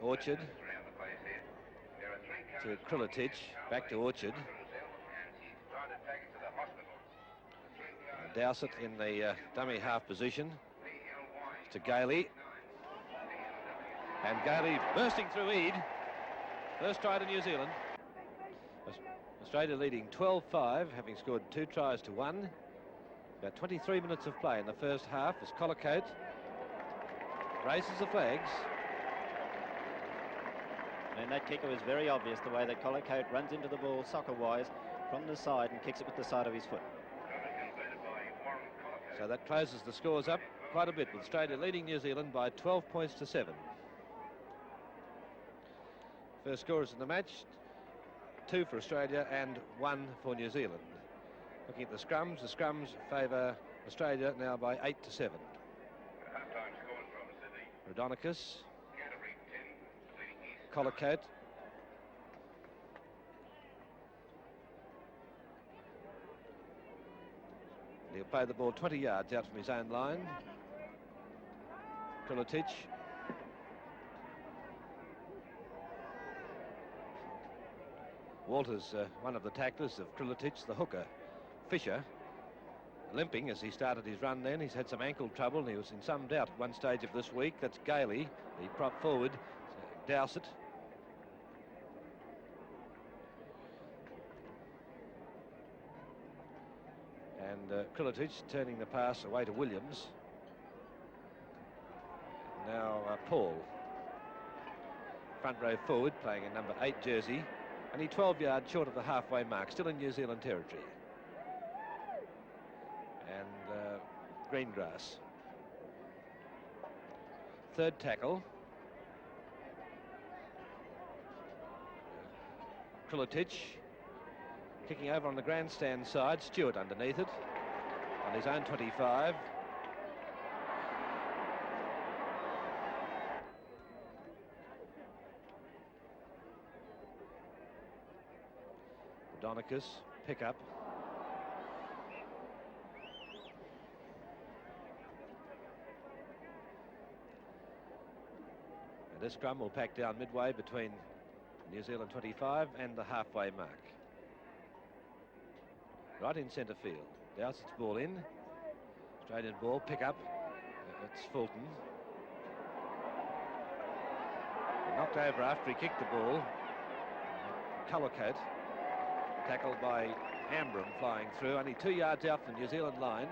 Orchard to Krillitich, back to Orchard. Dowsett in the dummy half position to Gailey. And Gailey bursting through Eade. First try to New Zealand. Australia leading 12-5, having scored 2 tries to 1. About 23 minutes of play in the first half as Collicote raises the flags. And that kicker was very obvious, the way that Collicote runs into the ball soccer-wise from the side and kicks it with the side of his foot. So that closes the scores up quite a bit, with Australia leading New Zealand by 12 points to 7. First scorers in the match, 2 for Australia and 1 for New Zealand. Looking at the scrums favour Australia now by 8 to 7. Raudonikis, Collicote, he'll play the ball 20 yards out from his own line. Krillitich. Walters, one of the tacklers of Krillitich, the hooker. Fisher, limping as he started his run then. He's had some ankle trouble and he was in some doubt at one stage of this week. That's Gailey, the prop forward. Dowsett. And Krillitich turning the pass away to Williams. Now Paul, front row forward, playing a number 8 jersey. Only 12 yards short of the halfway mark, still in New Zealand territory. And Greengrass. Third tackle. Krillitich kicking over on the grandstand side. Stewart underneath it on his own 25. Raudonikis, pick up. And this scrum will pack down midway between New Zealand 25 and the halfway mark. Right in centre field. Dowsett's ball in. Australian ball, pick up. It's Fulton. Knocked over after he kicked the ball. Collicote. Tackled by Ambram, flying through. Only 2 yards out from the New Zealand line.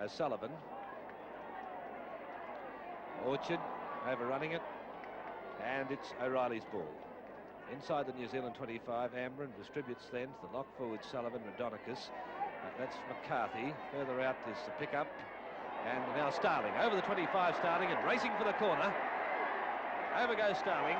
As Sullivan. Orchard overrunning it. And it's O'Reilly's ball. Inside the New Zealand 25, Ambram distributes then to the lock forward Sullivan, Raudonikis. That's McCarthy. Further out is the pick-up. And now Starling. Over the 25, Starling, and racing for the corner. Over goes Starling.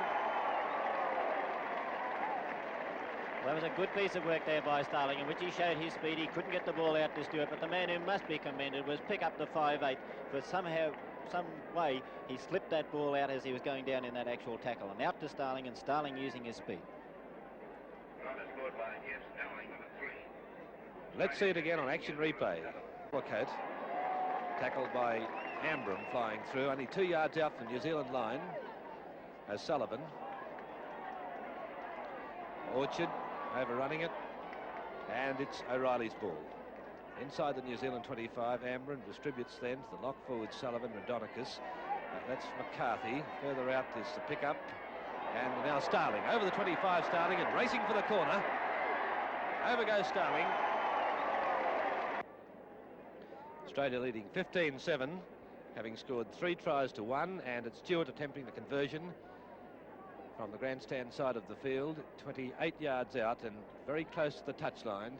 Well, that was a good piece of work there by Starling, in which he showed his speed. He couldn't get the ball out to Stewart, but the man who must be commended was pick up the 5'8", for somehow, some way, he slipped that ball out as he was going down in that actual tackle. And out to Starling, and Starling using his speed. Let's see it again on action replay. Collicote, tackled by Ambram, flying through. Only 2 yards out from the New Zealand line. As Sullivan. Orchard overrunning it. And it's O'Reilly's ball. Inside the New Zealand 25, Ambram distributes then to the lock forward Sullivan, Raudonikis. That's McCarthy. Further out is the pick-up. And now Starling. Over the 25, Starling, and racing for the corner. Over goes Starling. Australia leading 15-7, having scored 3 tries to 1, and it's Stewart attempting the conversion from the grandstand side of the field, 28 yards out and very close to the touchline.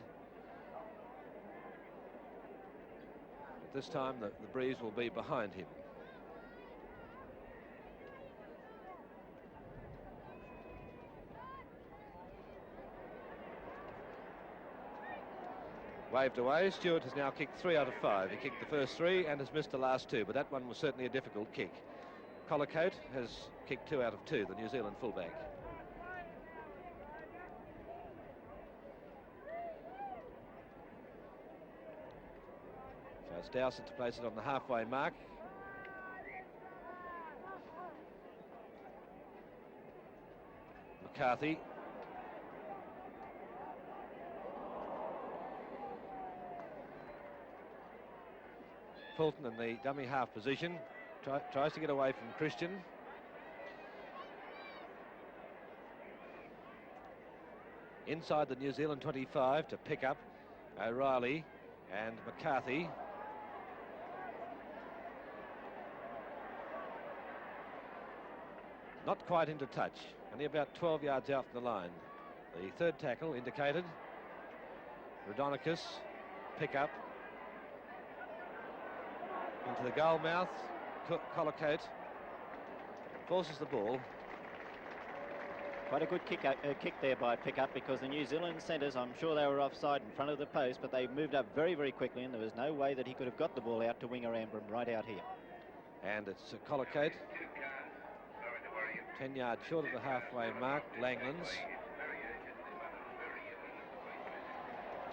But this time the breeze will be behind him. waved away. Stewart has now kicked 3 out of 5. He kicked the first 3 and has missed the last 2, but that one was certainly a difficult kick. Collicoat has kicked 2 out of 2, the New Zealand fullback. So it's Dowsett to place it on the halfway mark. McCarthy. Fulton in the dummy half position. Tries to get away from Christian. Inside the New Zealand 25 to pick up O'Reilly and McCarthy. Not quite into touch, only about 12 yards out from the line. The third tackle indicated. Rodonicus, pick up. Into the goal mouth. Collicoat forces the ball. Quite a good kick there by Pickup, because the New Zealand centres, I'm sure they were offside in front of the post, but they moved up very, very quickly, and there was no way that he could have got the ball out to winger Ambram right out here. And it's Collicoat. 10 yards short of the halfway mark, Langlands.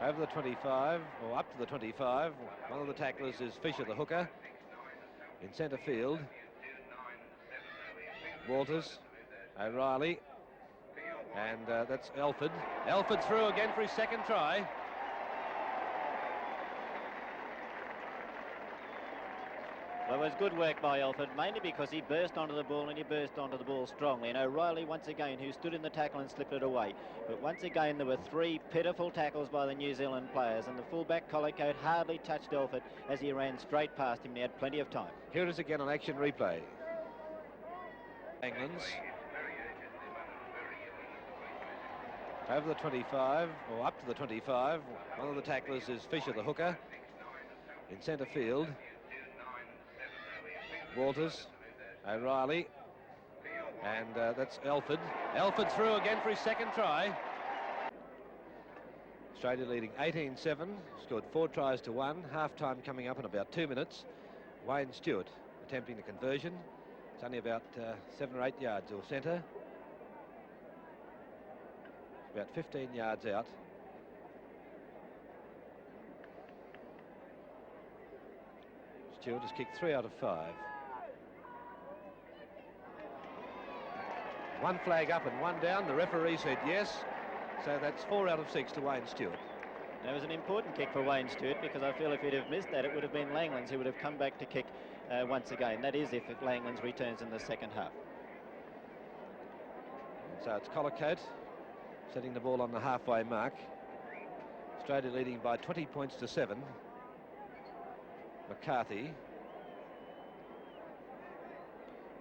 Over the 25, or up to the 25. One of the tacklers is Fisher, the hooker. In centre field, Walters, O'Reilly, and that's Elford. Elford through again for his second try. Well, it was good work by Elford, mainly because he burst onto the ball, and he burst onto the ball strongly. And O'Reilly, once again, who stood in the tackle and slipped it away. But once again, there were 3 pitiful tackles by the New Zealand players, and the fullback Collicoat hardly touched Elford as he ran straight past him, and he had plenty of time. Here it is again on action replay. Langlands. Over the 25, or up to the 25. One of the tacklers is Fisher, the hooker. In centre field, Walters, O'Reilly, and that's Elford. Elford through again for his second try. Australia leading 18-7, scored 4 tries to 1. Half-time coming up in about 2 minutes. Wayne Stewart attempting the conversion. It's only about 7 or 8 yards or centre. About 15 yards out. Stewart has kicked 3 out of 5. 1 flag up and 1 down. The referee said yes. So that's 4 out of 6 to Wayne Stewart. It was an important kick for Wayne Stewart, because I feel if he'd have missed that, it would have been Langlands who would have come back to kick once again. That is if Langlands returns in the second half. And so it's Collicoat setting the ball on the halfway mark. Australia leading by 20 points to 7. McCarthy.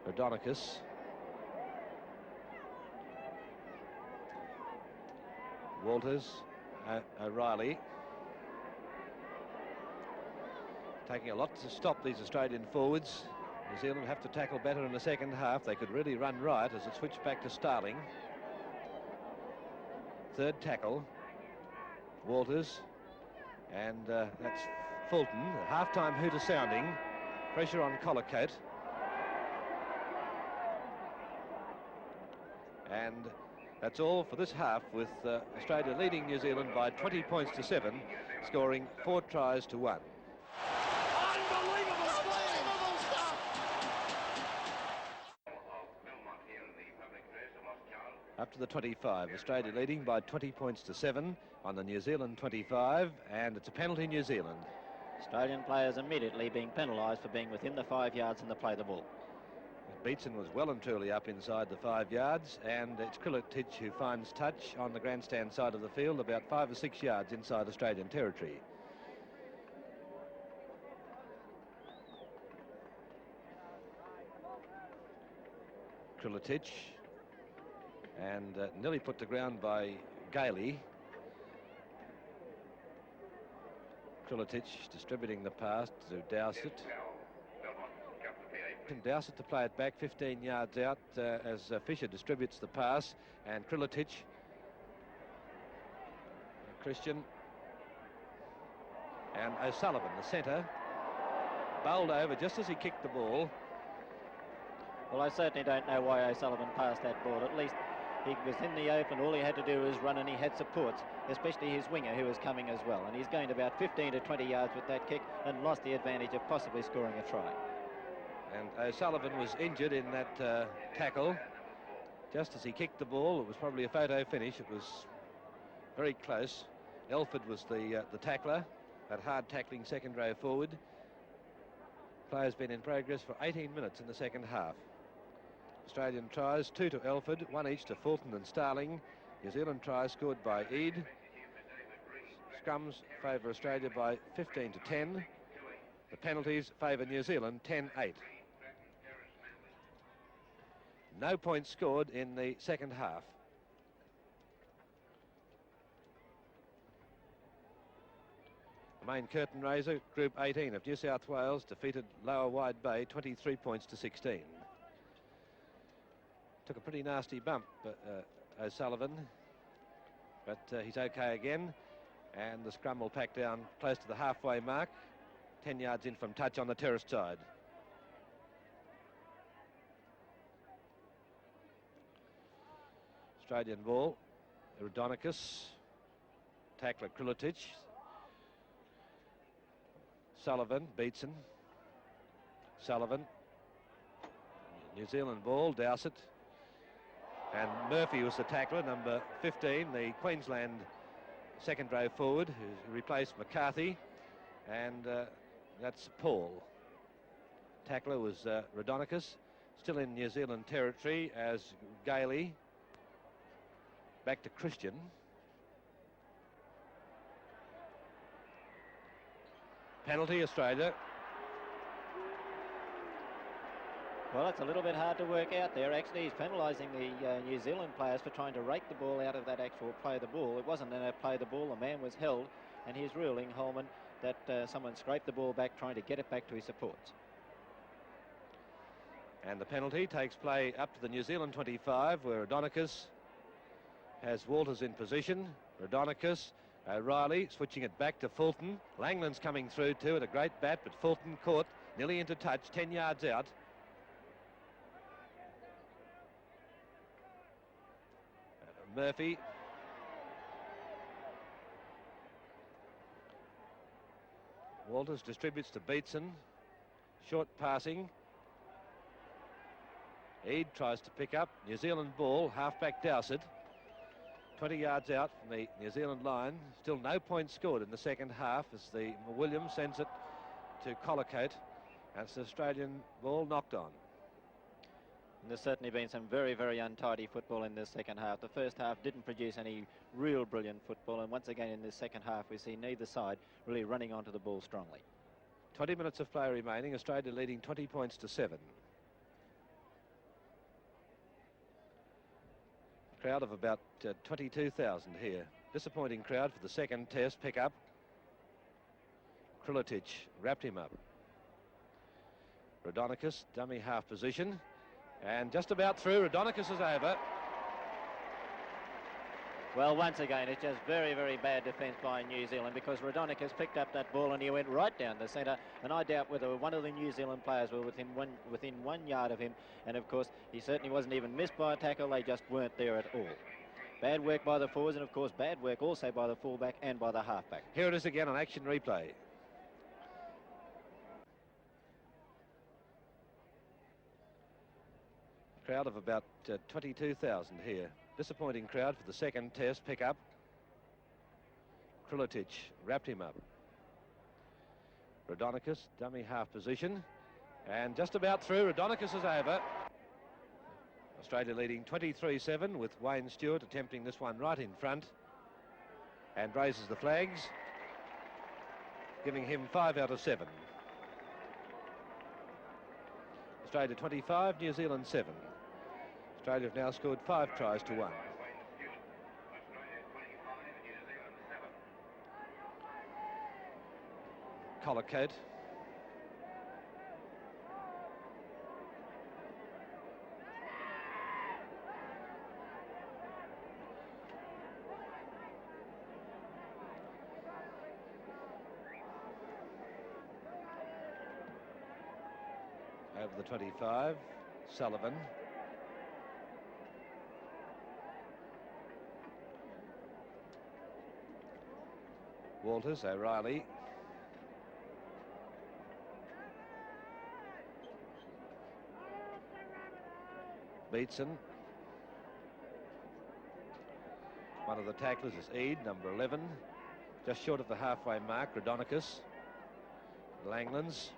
Rodonicus. Walters, O'Reilly. Taking a lot to stop these Australian forwards. New Zealand have to tackle better in the second half. They could really run right as it switched back to Starling. Third tackle, Walters, and that's Fulton. Half-time hooter sounding. Pressure on Collicoat. And that's all for this half, with Australia leading New Zealand by 20 points to 7, scoring 4 tries to 1. Unbelievable stuff! Up to the 25, Australia leading by 20 points to 7 on the New Zealand 25, and it's a penalty New Zealand. Australian players immediately being penalised for being within the 5 yards and the play the ball. Beetson was well and truly up inside the 5 yards, and it's Krilitic who finds touch on the grandstand side of the field, about 5 or 6 yards inside Australian territory. Krilitic, and nearly put to ground by Gailey. Krilitic distributing the pass to Dowsett. And Dowsett to play it back 15 yards out as Fisher distributes the pass, and Krilitic, Christian, And O'Sullivan, the centre, bowled over just as he kicked the ball. Well, I certainly don't know why O'Sullivan passed that ball. At least he was in the open. All he had to do was run, and he had supports, especially his winger, who was coming as well. And he's gained about 15 to 20 yards with that kick and lost the advantage of possibly scoring a try. And O'Sullivan was injured in that tackle. Just as he kicked the ball, it was probably a photo finish. It was very close. Elford was the tackler, that hard tackling second row forward. Play has been in progress for 18 minutes in the second half. Australian tries, 2 to Elford, 1 each to Fulton and Starling. New Zealand tries scored by Eade. Scrums favour Australia by 15 to 10. The penalties favour New Zealand 10-8. No points scored in the second half. The main curtain raiser, Group 18 of New South Wales, defeated Lower Wide Bay 23 points to 16. Took a pretty nasty bump, O'Sullivan, but he's okay again. And the scrum will pack down close to the halfway mark, 10 yards in from touch on the terrace side. Australian ball, Rodinicus, tackler Krilitic, Sullivan, Beatson, Sullivan, New Zealand ball, Dowsett, and Murphy was the tackler, number 15, the Queensland second row forward, who replaced McCarthy, and that's Paul. Tackler was Rodinicus, still in New Zealand territory as Gailey. Back to Christian. Penalty, Australia. Well, it's a little bit hard to work out there. Actually, he's penalising the New Zealand players for trying to rake the ball out of that actual play the ball. It wasn't a play the ball. The man was held, and he's ruling, Holman, that someone scraped the ball back, trying to get it back to his supports. And the penalty takes play up to the New Zealand 25, where Rodinicus has Walters in position. Rodinicus, O'Reilly switching it back to Fulton. Langland's coming through too at a great bat, but Fulton caught nearly into touch, 10 yards out. Murphy. Walters distributes to Beatson. Short passing. Eade tries to pick up. New Zealand ball, halfback Dowsett. 20 yards out from the New Zealand line. Still no points scored in the second half as the Williams sends it to Collicote. That's the Australian ball knocked on. And there's certainly been some very, very untidy football in this second half. The first half didn't produce any real brilliant football, and once again in this second half we see neither side really running onto the ball strongly. 20 minutes of play remaining. Australia leading 20 points to 7. Crowd of about 22,000 here. Disappointing crowd for the second test pickup. Krilitic wrapped him up. Rodinicus, dummy half position. And just about through. Rodinicus is over. Well, once again, it's just very, very bad defence by New Zealand, because Rodinicus picked up that ball and he went right down the centre, and I doubt whether one of the New Zealand players were within 1 yard of him, and of course he certainly wasn't even missed by a tackle. They just weren't there at all. Bad work by the forwards, and of course bad work also by the fullback and by the halfback. Here it is again on action replay. Crowd of about 22,000 here. Disappointing crowd for the second test pickup. Krilitic wrapped him up. Rodinicus, dummy half position. And just about through. Rodinicus is over. Australia leading 23-7 with Wayne Stewart attempting this one right in front. And raises the flags, giving him 5 out of 7. Australia 25, New Zealand 7. Australia have now scored 5 tries to 1. Collicote. over the 25. Sullivan. Walters, O'Reilly. Beatson. One of the tacklers is Eade, number 11. Just short of the halfway mark, Rhodonicus. Langlands.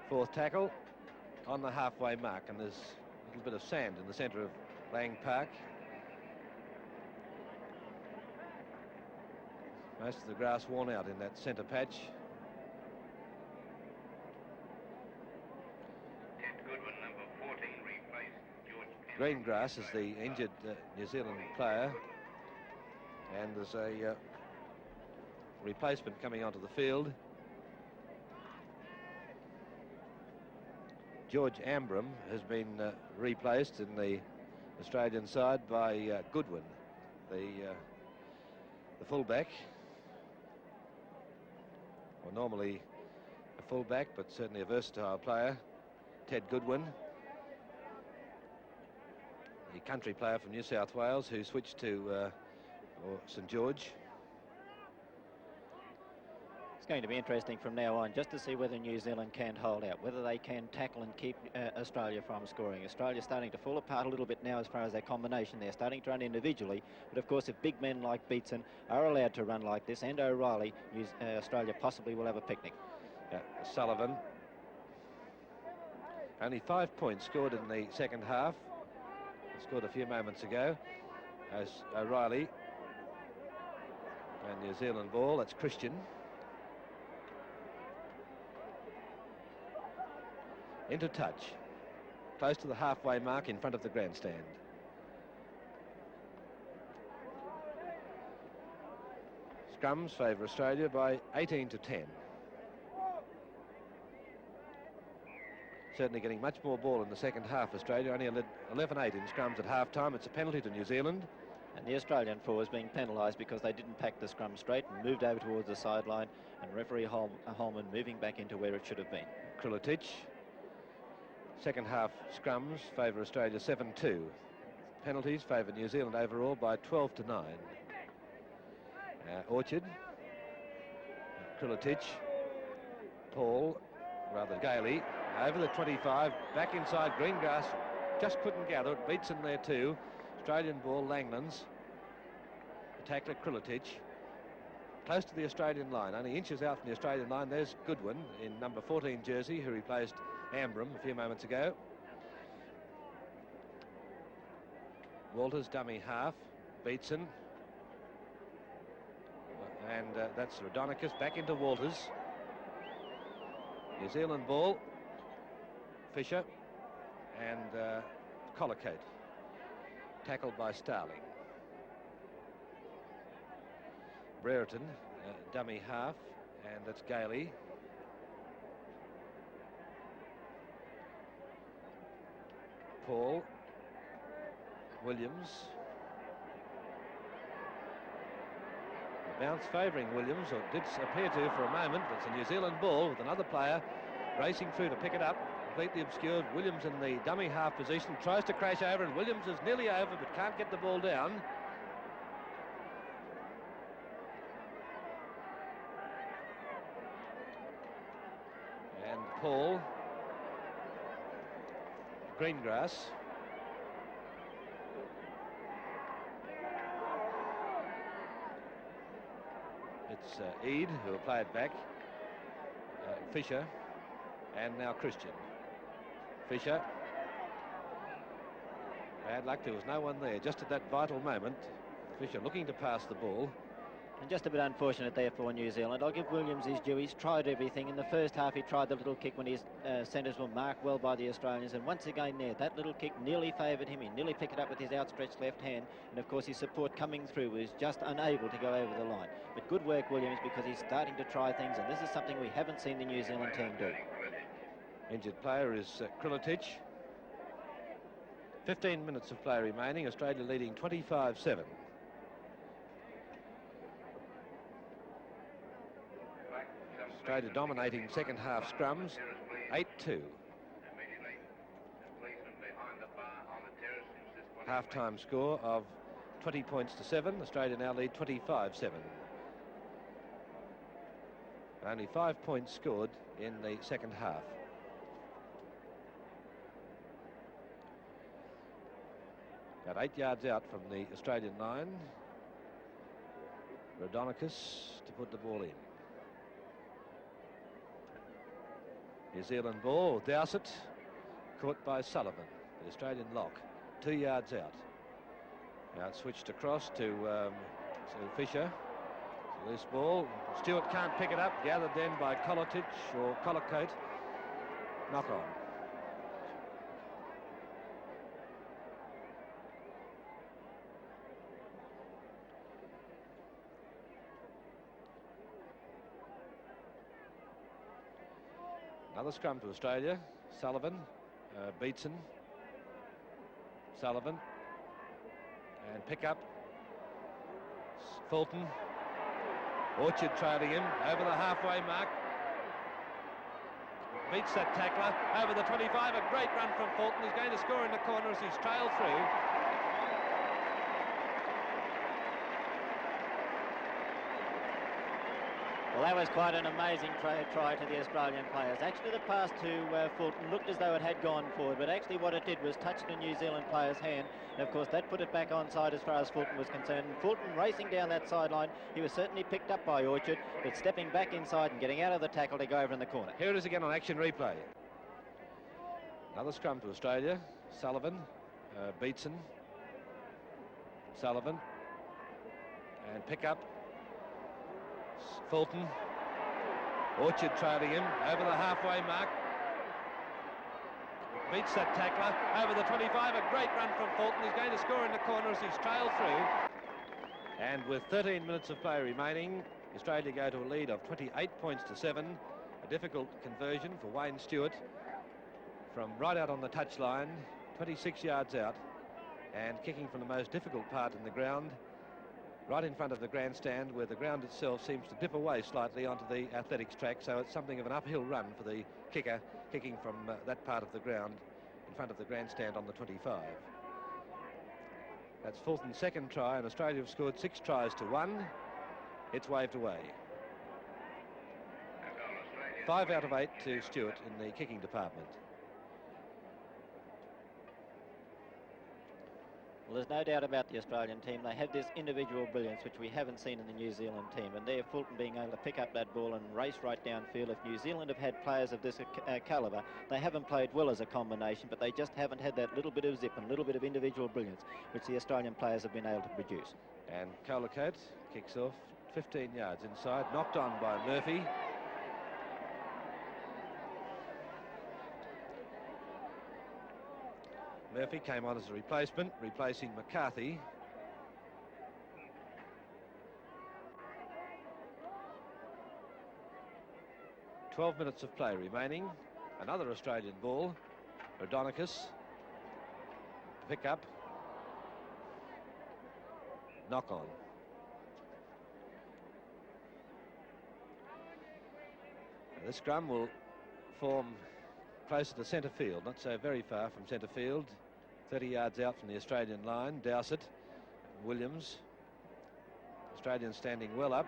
Fourth tackle on the halfway mark, and there's a little bit of sand in the centre of Lang Park. Most of the grass worn out in that centre patch. Ted Goodwin, number 14, replaced George. Greengrass is the injured New Zealand player, and there's a replacement coming onto the field. George Ambram has been replaced in the Australian side by Goodwin, the fullback. Well, normally a fullback, but certainly a versatile player, Ted Goodwin, the country player from New South Wales who switched to St George. It's going to be interesting from now on just to see whether New Zealand can hold out, whether they can tackle and keep Australia from scoring. Australia's starting to fall apart a little bit now as far as their combination. They're starting to run individually, but of course if big men like Beatson are allowed to run like this, and O'Reilly, Australia possibly will have a picnic. Sullivan. Only 5 points scored in the second half. Scored a few moments ago as O'Reilly. And New Zealand ball, that's Christian. Into touch, close to the halfway mark in front of the grandstand. Scrums favour Australia by 18-10. Certainly getting much more ball in the second half. Australia only 11-8 in scrums at half-time. It's a penalty to New Zealand. And the Australian forwards being penalised because they didn't pack the scrum straight and moved over towards the sideline, and referee Holman moving back into where it should have been. Krilitic. Second half scrums favour Australia 7-2. Penalties favour New Zealand overall by 12-9. Orchard. Krilitic. Paul, rather gaily, over the 25, back inside. Greengrass just couldn't gather it. Beats in there too. Australian ball, Langlands. The tackler, Krilitic. Close to the Australian line, only inches out from the Australian line. There's Goodwin in number 14 jersey, who replaced Ambram a few moments ago. Walters, dummy half. Beatson. And that's Rhodonicus back into Walters. New Zealand ball. Fisher and Collicote. Tackled by Starling. Brereton, dummy half, and that's Gailey. Paul. Williams. The bounce favouring Williams, or it did appear to for a moment. It's a New Zealand ball with another player racing through to pick it up. Completely obscured. Williams in the dummy half position, tries to crash over, and Williams is nearly over but can't get the ball down. And Paul. Greengrass. It's Eade who will play it back. Fisher. And now Christian. Fisher. Bad luck, there was no one there just at that vital moment. Fisher looking to pass the ball. And just a bit unfortunate there for New Zealand. I'll give Williams his due. He's tried everything. In the first half, he tried the little kick when his centres were marked well by the Australians. And once again there, that little kick nearly favoured him. He nearly picked it up with his outstretched left hand. And, of course, his support coming through was just unable to go over the line. But good work, Williams, because he's starting to try things. And this is something we haven't seen the New Zealand team do. Injured player is Krilitic. 15 minutes of play remaining. Australia leading 25-7. Australia dominating second half scrums. 8-2. Immediately, the policeman behind the bar on the terrace insists on Half-time score of 20 points to 7. Australia now lead 25-7. Only 5 points scored in the second half. About 8 yards out from the Australian line. Rodinicus to put the ball in. New Zealand ball, Dowsett, caught by Sullivan, the Australian lock, 2 yards out. Now it's switched across to Fisher. Loose ball. Stewart can't pick it up. Gathered then by Koletich or Collicoat. Knock on. Another scrum to Australia. Sullivan, Beatson, Sullivan, and pick up. Fulton. Orchard trailing him over the halfway mark. Beats that tackler over the 25. A great run from Fulton. He's going to score in the corner as he's trailed through. Well, that was quite an amazing try to the Australian players. Actually, the pass to Fulton looked as though it had gone forward, but actually what it did was touch the New Zealand player's hand. And of course, that put it back onside as far as Fulton was concerned. And Fulton racing down that sideline. He was certainly picked up by Orchard, but stepping back inside and getting out of the tackle to go over in the corner. Here it is again on action replay. Another scrum to Australia. Sullivan, Beatson, Sullivan, and pick up. Fulton. Orchard trailing him over the halfway mark. Beats that tackler over the 25. A great run from Fulton. He's going to score in the corner as he's trailed through. And with 13 minutes of play remaining, Australia go to a lead of 28 points to 7. A difficult conversion for Wayne Stewart from right out on the touchline, 26 yards out, and kicking from the most difficult part in the ground, right in front of the grandstand, where the ground itself seems to dip away slightly onto the athletics track, so it's something of an uphill run for the kicker, kicking from that part of the ground in front of the grandstand on the 25. That's Fulton's second try, and Australia have scored 6 tries to 1. It's waved away. 5 out of 8 to Stewart in the kicking department. Well, there's no doubt about the Australian team. They have this individual brilliance, which we haven't seen in the New Zealand team. And there, Fulton being able to pick up that ball and race right downfield. If New Zealand have had players of this calibre, they haven't played well as a combination, but they just haven't had that little bit of zip and a little bit of individual brilliance, which the Australian players have been able to produce. And Collicoat kicks off 15 yards inside, knocked on by Murphy. Murphy came on as a replacement, replacing McCarthy. "12 minutes of play remaining. Another Australian ball. Rodinicus. Pick up. Knock on. And the scrum will form closer to centre field, not so very far from centre field, 30 yards out from the Australian line. Dowsett, Williams. Australians standing well up.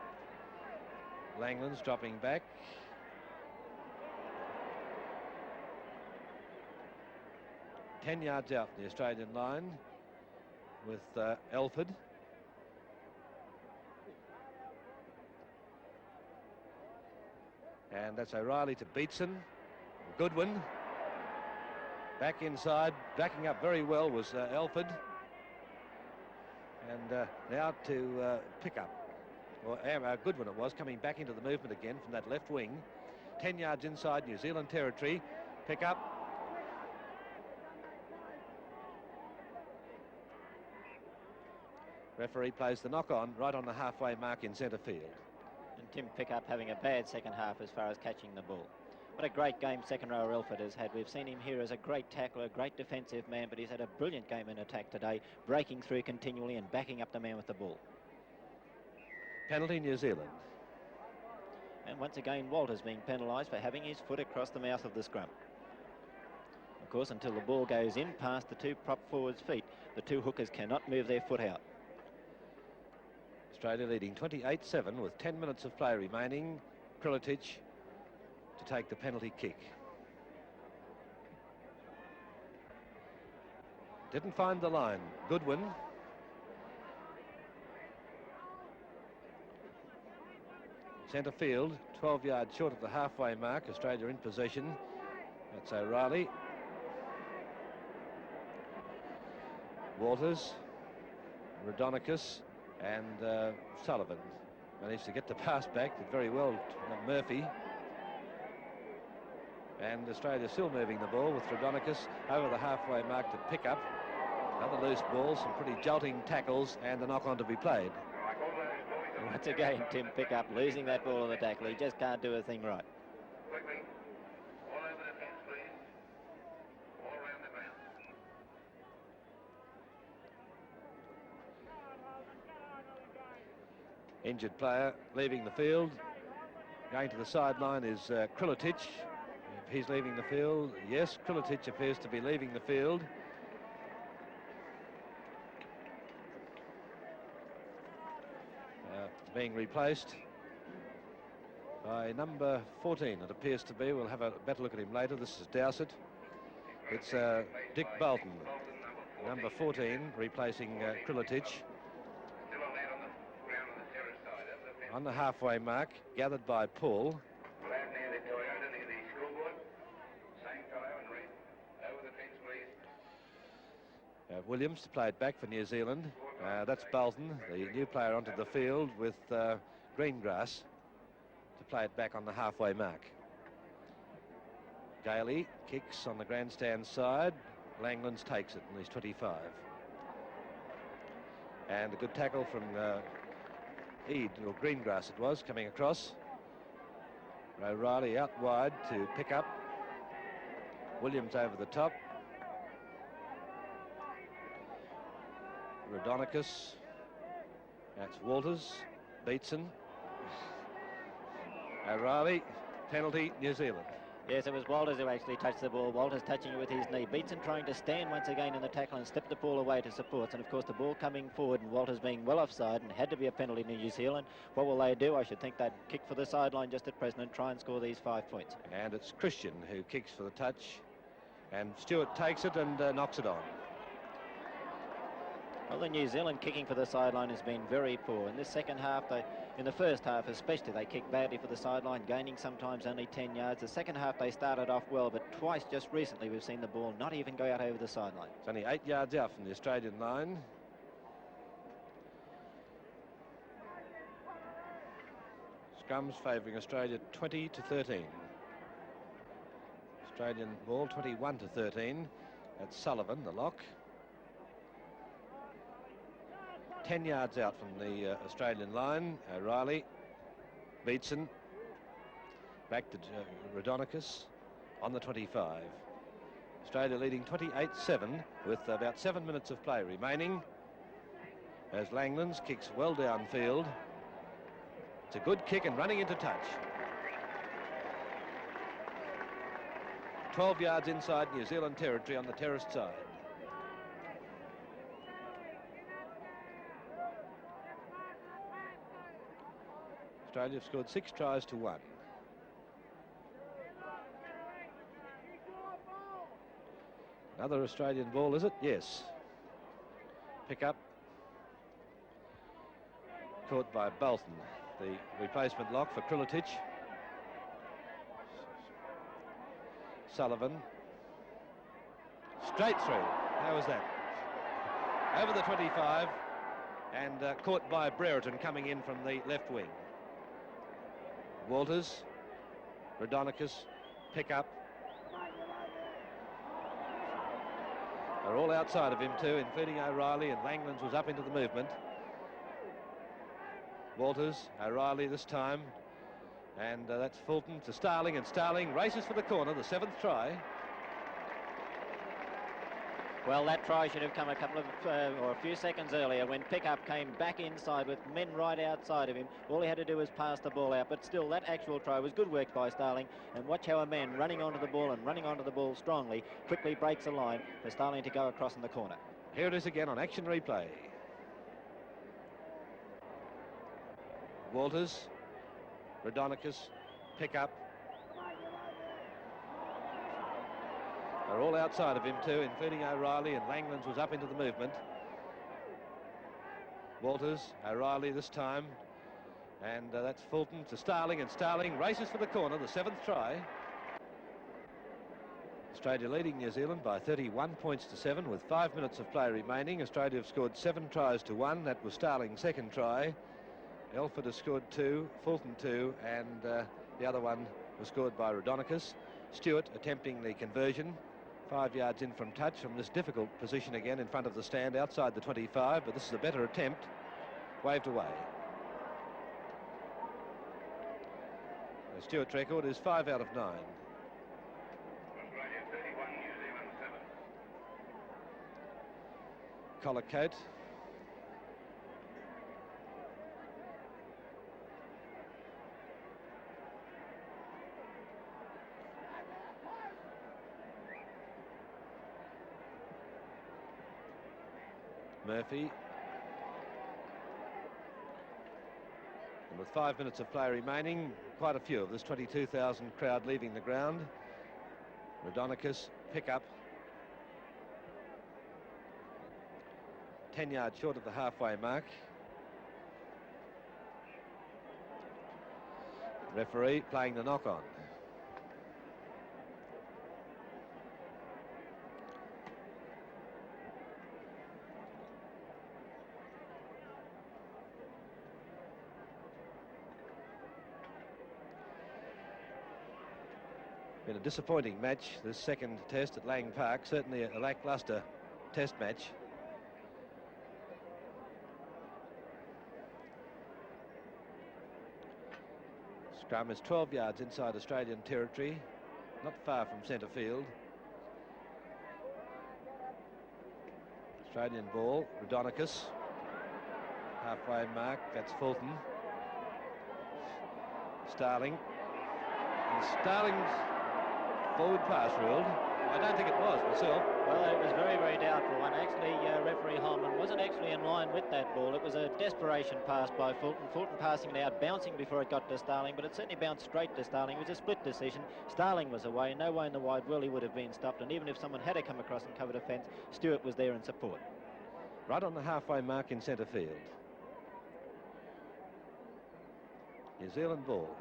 Langland's dropping back. "10 yards out from the Australian line with Elford. And that's O'Reilly to Beatson. Goodwin back inside, backing up very well was Elford, and now to pick up, or Goodwin it was, coming back into the movement again from that left wing. 10 yards inside New Zealand territory. Pick up. Referee plays the knock on right on the halfway mark in centre field. And Tim Pickup having a bad second half as far as catching the ball. What a great game second rower Elford has had. We've seen him here as a great tackler, a great defensive man, but he's had a brilliant game in attack today, breaking through continually and backing up the man with the ball. Penalty New Zealand. And once again, Walters being penalised for having his foot across the mouth of the scrum. Of course, until the ball goes in past the two prop forwards' feet, the two hookers cannot move their foot out. Australia leading 28-7 with 10 minutes of play remaining. Krilitic to take the penalty kick. Didn't find the line. Goodwin. Centre field, 12 yards short of the halfway mark. Australia in possession. That's O'Reilly. Walters, Rhodonicus and Sullivan managed to get the pass back, did very well to Murphy. And Australia still moving the ball with Rhodonicus over the halfway mark to pick up. Another loose ball, some pretty jolting tackles and a knock-on to be played. And once again, Tim Pickup losing that ball on the tackle. He just can't do a thing right. Quickly. All over the fence, please. All around the ground. Injured player leaving the field. Going to the sideline is Krilitic. If he's leaving the field, yes, Krilitic appears to be leaving the field. Being replaced by number 14, it appears to be. We'll have a better look at him later. This is Dowsett. It's Dick Bolton, number 14, replacing Krilitic. Still on that on the ground on the terrace side of the fence. On the halfway mark, gathered by Paul. Lad near the Toyota, near the scoreboard. Same colour and red. Over the fence, please. Williams to play it back for New Zealand. That's Bolton, the new player onto the field with Greengrass to play it back on the halfway mark. Daly kicks on the grandstand side. Langlands takes it and he's 25. And a good tackle from Eade, or Greengrass it was, coming across. O'Reilly out wide to pick up. Williams over the top. Rhodonicus. That's Walters. Beatson. O'Reilly. Penalty, New Zealand. Yes, it was Walters who actually touched the ball. Walters touching it with his knee. Beatson trying to stand once again in the tackle and step the ball away to supports. And of course the ball coming forward and Walters being well offside and had to be a penalty to New Zealand. What will they do? I should think they'd kick for the sideline just at present and try and score these 5 points. And it's Christian who kicks for the touch. And Stewart takes it and knocks it on. Well, the New Zealand kicking for the sideline has been very poor. In this second half, in the first half especially, they kicked badly for the sideline, gaining sometimes only 10 yards. The second half, they started off well, but twice just recently we've seen the ball not even go out over the sideline. It's only 8 yards out from the Australian line. Scrums favouring Australia 20-13. Australian ball 21-13. That's Sullivan, the lock. 10 yards out from the Australian line. O'Reilly, Beatson, back to Rhodonicus on the 25. Australia leading 28-7 with about 7 minutes of play remaining. As Langlands kicks well downfield. It's a good kick and running into touch. 12 yards inside New Zealand territory on the terraced side. Australia have scored 6 tries to 1. Another Australian ball, is it? Yes. Pick up. Caught by Bolton. The replacement lock for Krilitic. Sullivan. Straight through. How was that? Over the 25 and caught by Brereton coming in from the left wing. Walters, Rhodonicus, pick up. They're all outside of him too, including O'Reilly, and Langlands was up into the movement. Walters, O'Reilly this time, and that's Fulton to Starling, and Starling races for the corner, the 7th try. Well, that try should have come a couple of, or a few seconds earlier when Pickup came back inside with men right outside of him. All he had to do was pass the ball out, but still that actual try was good work by Starling. And watch how a man running onto the ball and running onto the ball strongly quickly breaks a line for Starling to go across in the corner. Here it is again on action replay. Walters, Rhodonicus, Pickup. They're all outside of him too, including O'Reilly, and Langlands was up into the movement. Walters, O'Reilly this time, and that's Fulton to Starling, and Starling races for the corner, the 7th try. Australia leading New Zealand by 31 points to 7 with 5 minutes of play remaining. Australia have scored 7 tries to 1. That was Starling's second try. Elford has scored 2, Fulton 2, and the other one was scored by Rhodonicus. Stewart attempting the conversion. 5 yards in from touch from this difficult position again in front of the stand outside the 25, but this is a better attempt. Waved away. The Stewart's record is 5 out of 9. Australia 31, New Zealand 7. Collicote. Murphy. And with 5 minutes of play remaining, quite a few of this 22,000 crowd leaving the ground. Rhodonicus, Pickup. 10 yards short of the halfway mark. Referee playing the knock-on. Been a disappointing match, this second test at Lang Park, certainly a lacklustre test match. Scrum is 12 yards inside Australian territory, not far from centre field. Australian ball, Rhodonicus. Halfway mark, that's Fulton. Starling. And Starling's forward pass ruled. I don't think it was myself. Well, it was very, very doubtful one. Actually, referee Holman wasn't actually in line with that ball. It was a desperation pass by Fulton. Fulton passing it out, bouncing before it got to Starling, but it certainly bounced straight to Starling. It was a split decision. Starling was away. No way in the wide world he would have been stopped. And even if someone had to come across and cover the fence, Stewart was there in support. Right on the halfway mark in centre field. New Zealand ball.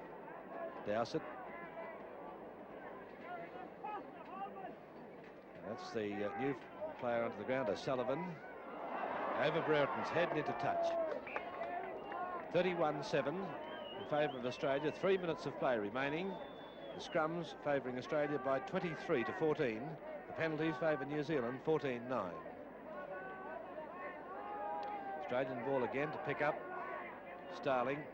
Dowsett. That's the new player onto the ground, O'Sullivan. Over Brereton's head and into touch. 31-7 in favour of Australia. 3 minutes of play remaining. The scrums favouring Australia by 23 to 14. The penalties favour New Zealand 14-9. Australian ball again to pick up. Starling.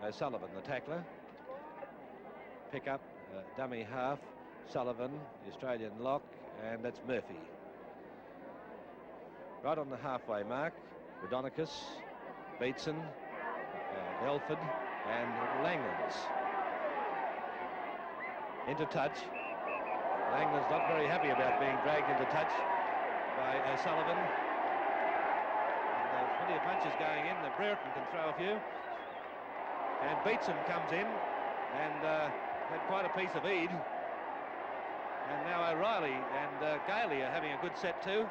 O'Sullivan, the tackler. Pick up, dummy half. Sullivan, the Australian lock, and that's Murphy. Right on the halfway mark, Rhodonicus, Beatson, Elford, and Langlands. Into touch. Langlands not very happy about being dragged into touch by O'Sullivan. And there's plenty of punches going in. The Brereton can throw a few. And Beatson comes in and had quite a piece of Eid. And now O'Reilly and Gailey are having a good set too.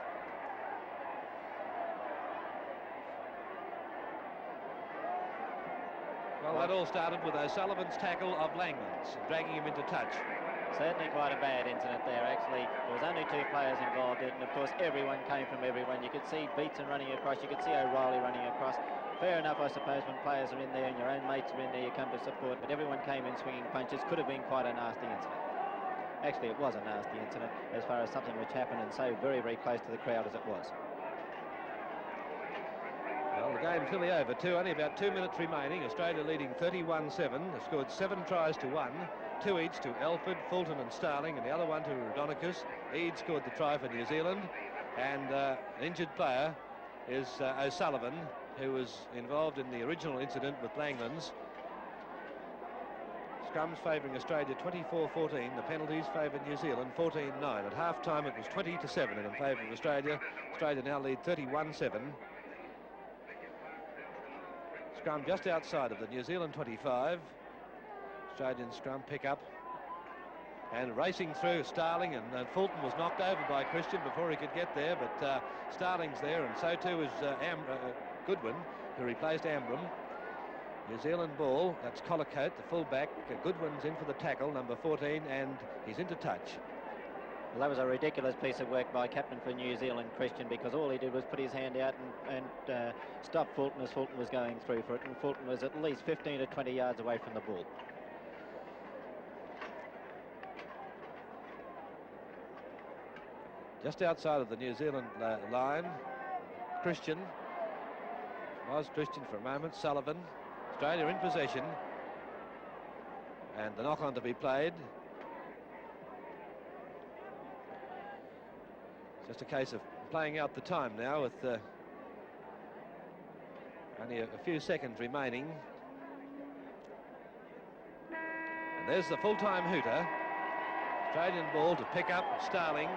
Well, that all started with O'Sullivan's tackle of Langlands, dragging him into touch. Certainly quite a bad incident there, actually. There was only 2 players involved in it, and of course everyone came from everyone. You could see Beatson running across, you could see O'Reilly running across. Fair enough, I suppose, when players are in there and your own mates are in there, you come to support, but everyone came in swinging punches. Could have been quite a nasty incident. Actually, it was a nasty incident as far as something which happened and so very, very close to the crowd as it was. Well, the game's nearly over too. Only about 2 minutes remaining. Australia leading 31-7. They've scored 7 tries to 1. 2 each to Elford, Fulton and Starling, and the other one to Rhodonicus. Eade scored the try for New Zealand, and an injured player is O'Sullivan, who was involved in the original incident with Langlands. Scrums favouring Australia 24-14. The penalties favoured New Zealand 14-9. At half-time it was 20-7 in favour of Australia. Australia now lead 31-7. Scrum just outside of the New Zealand 25. Australian scrum pick up. And racing through Starling, and Fulton was knocked over by Christian before he could get there, but Starling's there, and so too is Goodwin, who replaced Ambram. New Zealand ball, that's Collicoat, the full-back. Goodwin's in for the tackle, number 14, and he's into touch. Well, that was a ridiculous piece of work by captain for New Zealand, Christian, because all he did was put his hand out and stop Fulton as Fulton was going through for it, and Fulton was at least 15 to 20 yards away from the ball. Just outside of the New Zealand line, Christian for a moment. Sullivan, Australia in possession, and the knock-on to be played. Just a case of playing out the time now with only a few seconds remaining. And there's the full-time hooter. Australian ball to pick up Starling.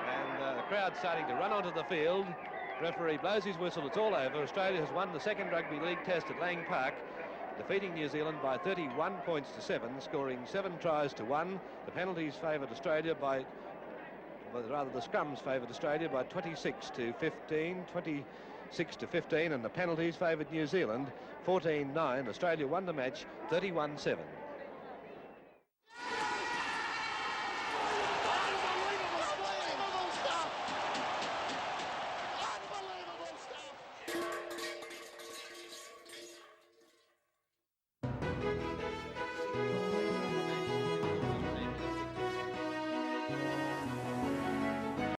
And the crowd starting to run onto the field. Referee blows his whistle, it's all over. Australia has won the second Rugby League test at Lang Park, defeating New Zealand by 31 points to 7, scoring 7 tries to 1. The penalties favoured Australia by, rather the scrums favoured Australia by 26 to 15, and the penalties favoured New Zealand 14-9. Australia won the match 31-7.